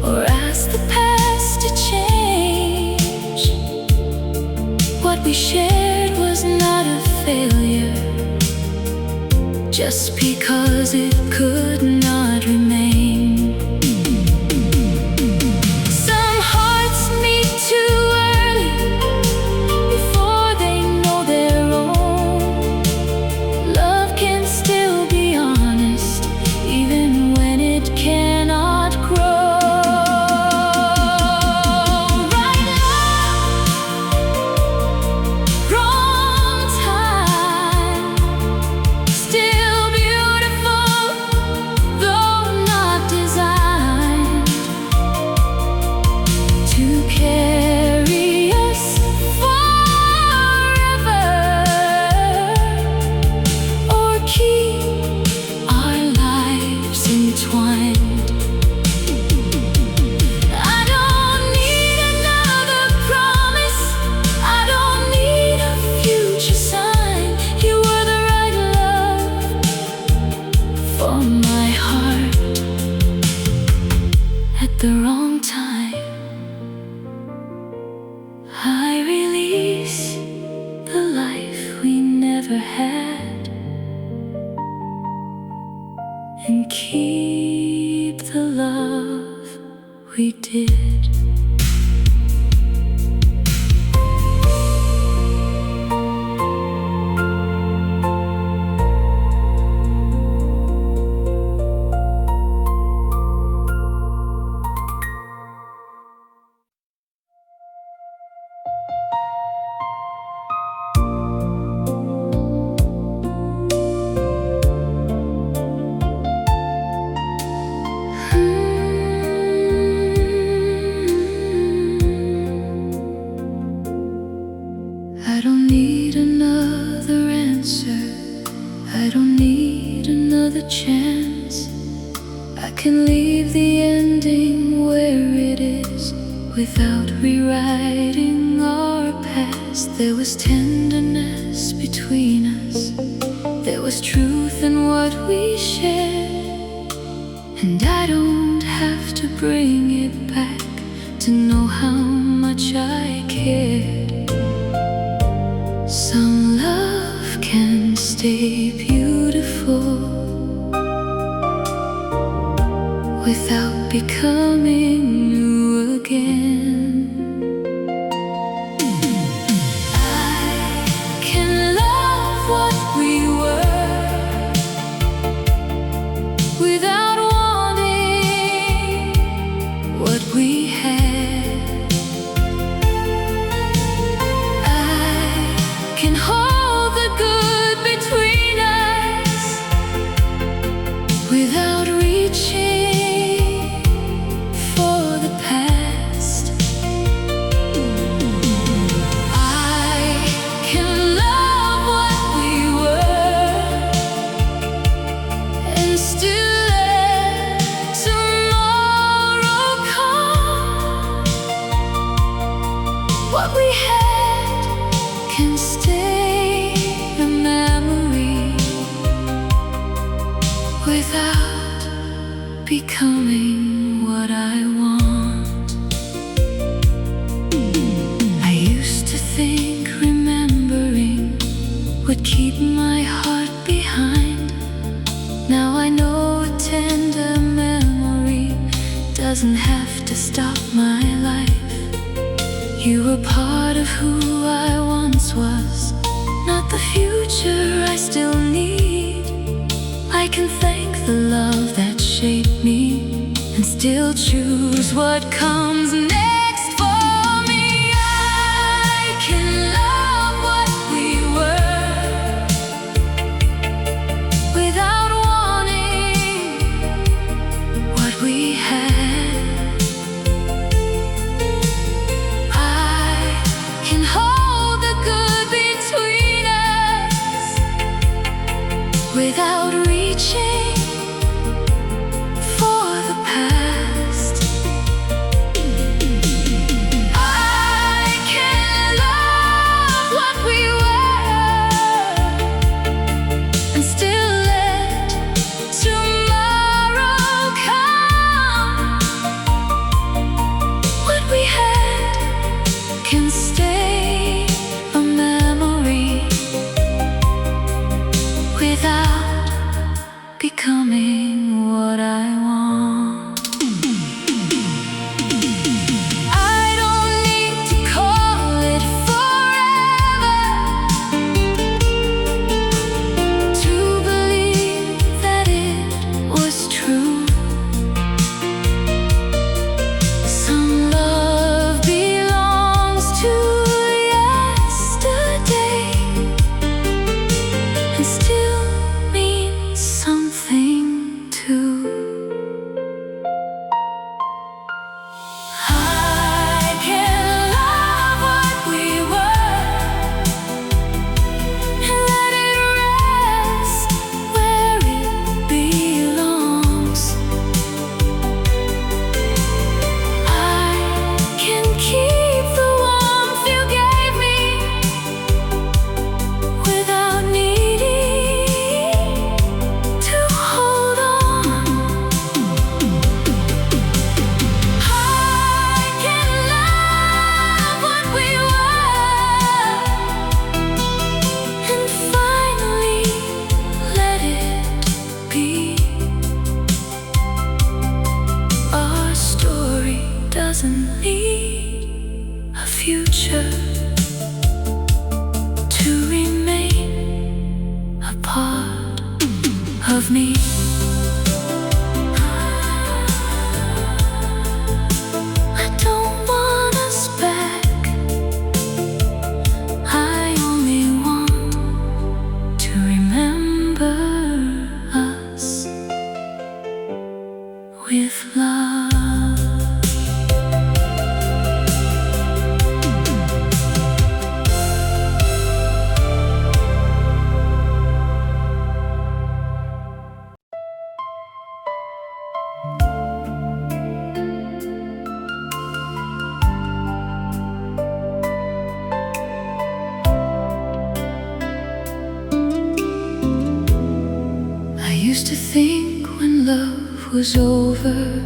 or ask the past to change. What we shared was not a failure just because it could not remain. Some hearts meet too early before they know their own. Love can still be honest even when it cannot grow. Right love, never had, and keep the love we did. I don't need another answer, I don't need another chance. I can leave the ending where it is without rewriting our past. There was tenderness between us, there was truth in what we shared, and I don't have to bring it back to know how much I cared. Some love can stay beautiful without becoming new again. I can love what we were without wanting what we had. Can hold the good between us without reaching for the past. I can love what we were and still let tomorrow come. What we had can stay a memory without becoming what I want. I used to think remembering would keep my heart behind. Now I know a tender memory doesn't have to stop my life. You were part of who I once was, not the future I still need. I can thank the love that shaped me and still choose what comes next for me. I can love what we were without wanting what we had. Without reaching for the past, I can love what we were and still let tomorrow come. What we had can stay a memory without becoming to think when love was over,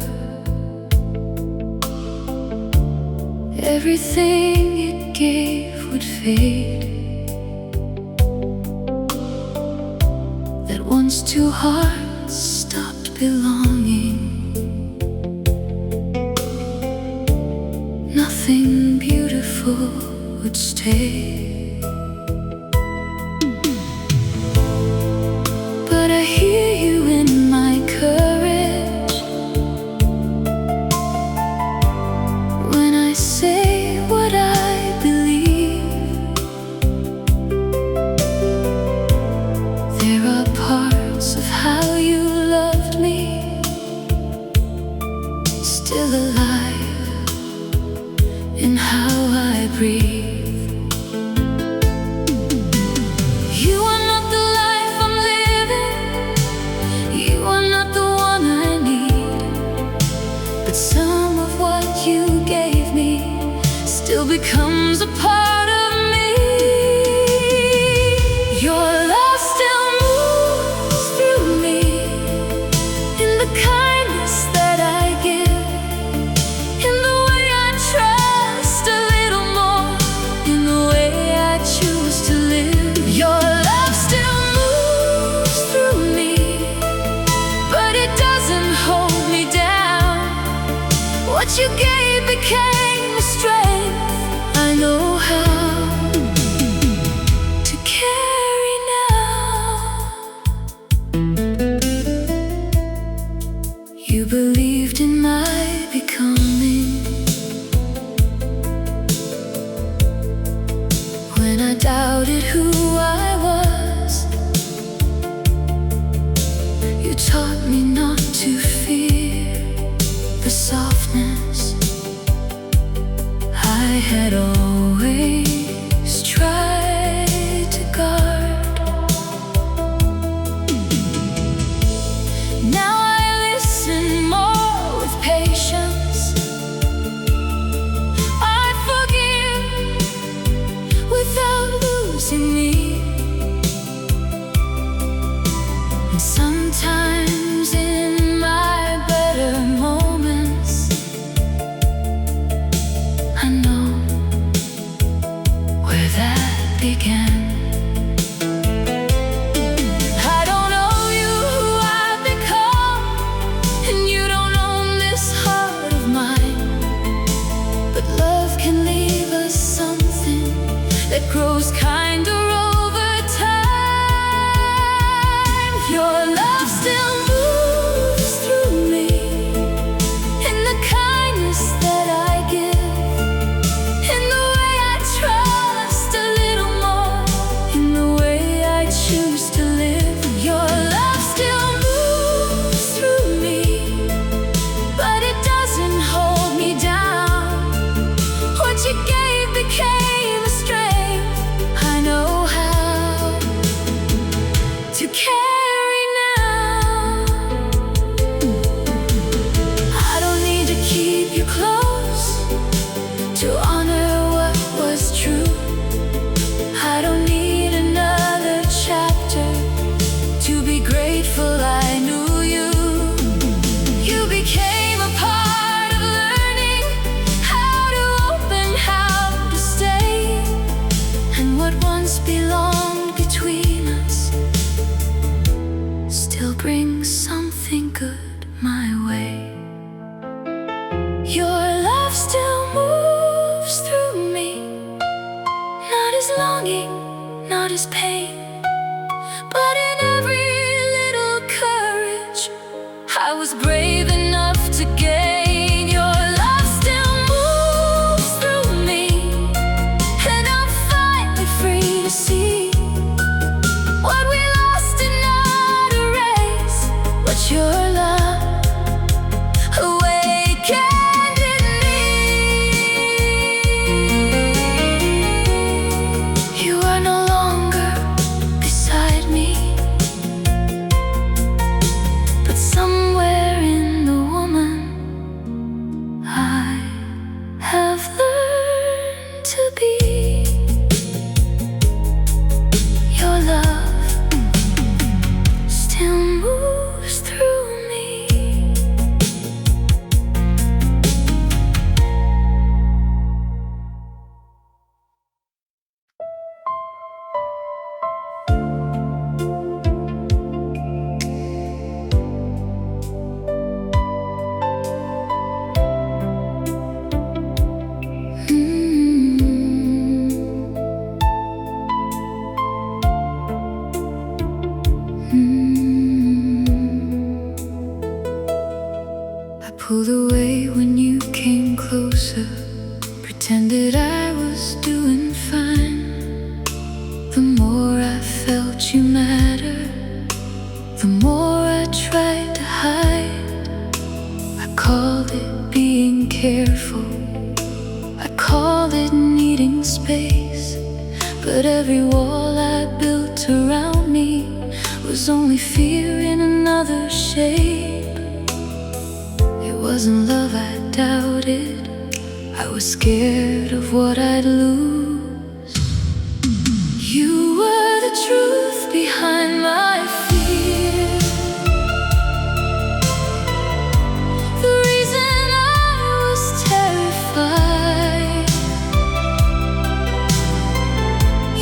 everything it gave would fade. That once two hearts stopped belonging, nothing beautiful would stay. But I hear you in my courage when I say what I believe. There are parts of how you loved me still alive in how I breathe. Some of what you gave me still becomes a part of me. Your love still moves through me in the kindness that I give, in the way I trust a little more, in the way I choose to live. Your love still moves through me, but it doesn't hold me down. What you gave became a strength. I know how to carry now. You believed in my becoming when I doubted who I was. You taught me not to fear the softness I had always tried to guard. Now I listen more with patience. I forgive without losing me. And sometimes in my better moments, I know where that began. I don't know you who I've become, and you don't own this heart of mine. But love can leave us something that grows kinder over time. Your love still moves through me in the kindness that I give, in the way I trust a little more, in the way I choose to live. Your love still moves through me, but it doesn't hold me down. What you gave became a strength. I know how to carry now. I don't need to keep you close to honor what was true. I don't need another chapter to be grateful I knew you. You became a part of learning how to open, how to stay. And what once belonged between us still brings something good my way. Your love still moves through me, not as longing, not as pain, but in every little courage I was brave enough to gain. Your love still moves through me, and I'm finally free to see what we lost and not erase. What your love awakened in me. You are no longer beside me, but somewhere in the woman I have learned to be. pulled away when you came closer, pretended I was doing fine. The more I felt you matter, the more I tried to hide. I called it being careful, I called it needing space. But every wall I built around me was only fear in another shape. It wasn't love I doubted, I was scared of what I'd lose. You were the truth behind my fear, the reason I was terrified.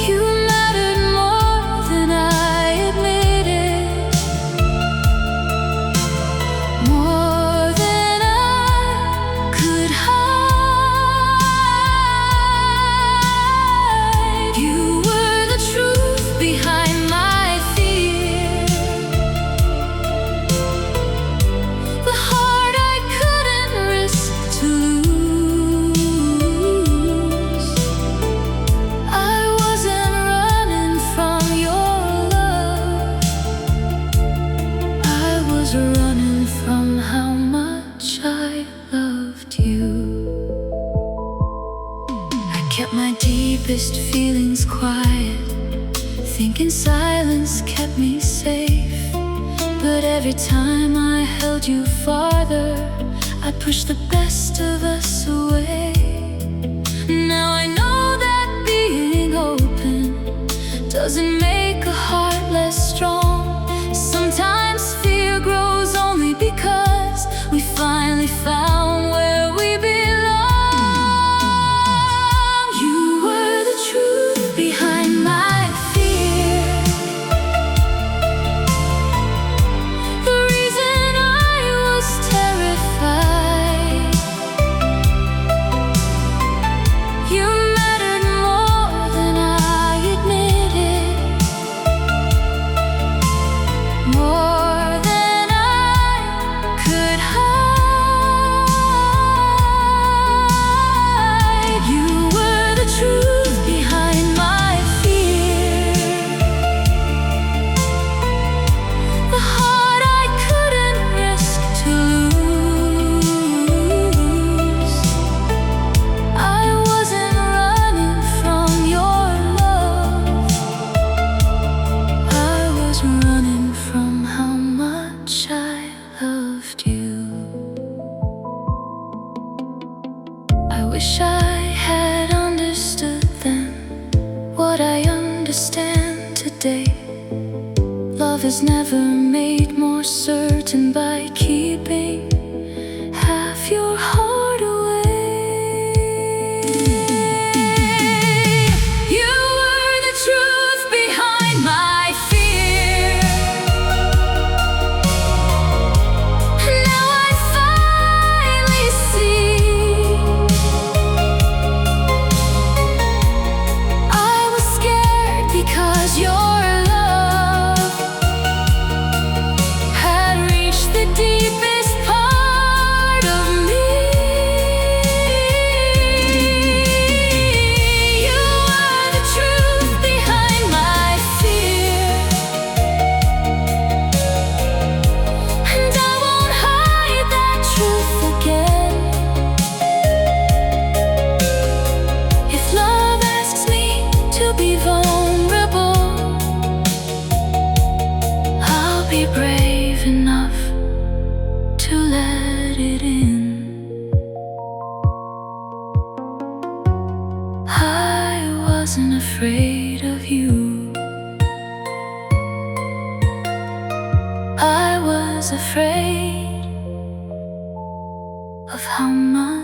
You mattered more than I admitted, more than I could hide. You were the truth behind my fear, the heart I couldn't risk to lose. I wasn't running from your love, I was running from how much I loved you. I kept my deepest feelings quiet, thinking silence kept me safe. But every time I held you farther, I pushed the best of us away. Now I know that being open doesn't make a heart less strong. Sometimes fear grows only because we finally found where we belong. You were the truth behind my fear, the reason I was terrified. You mattered more than I admitted, more than I could hide. You were the truth behind my fear, the heart I couldn't risk to lose. I wasn't running from your love, I was running from how much I loved you. I wish I had understood then what I understand today. Love is never made more certain by keeping half your heart away. You were the truth behind my fear, now I finally see. I was scared because your love had reached the deepest part of me. You were the truth behind my fear, and I won't hide that truth again. If love asks me to be vulnerable, I'll be brave enough to let it in. I wasn't afraid of you, I was afraid of how much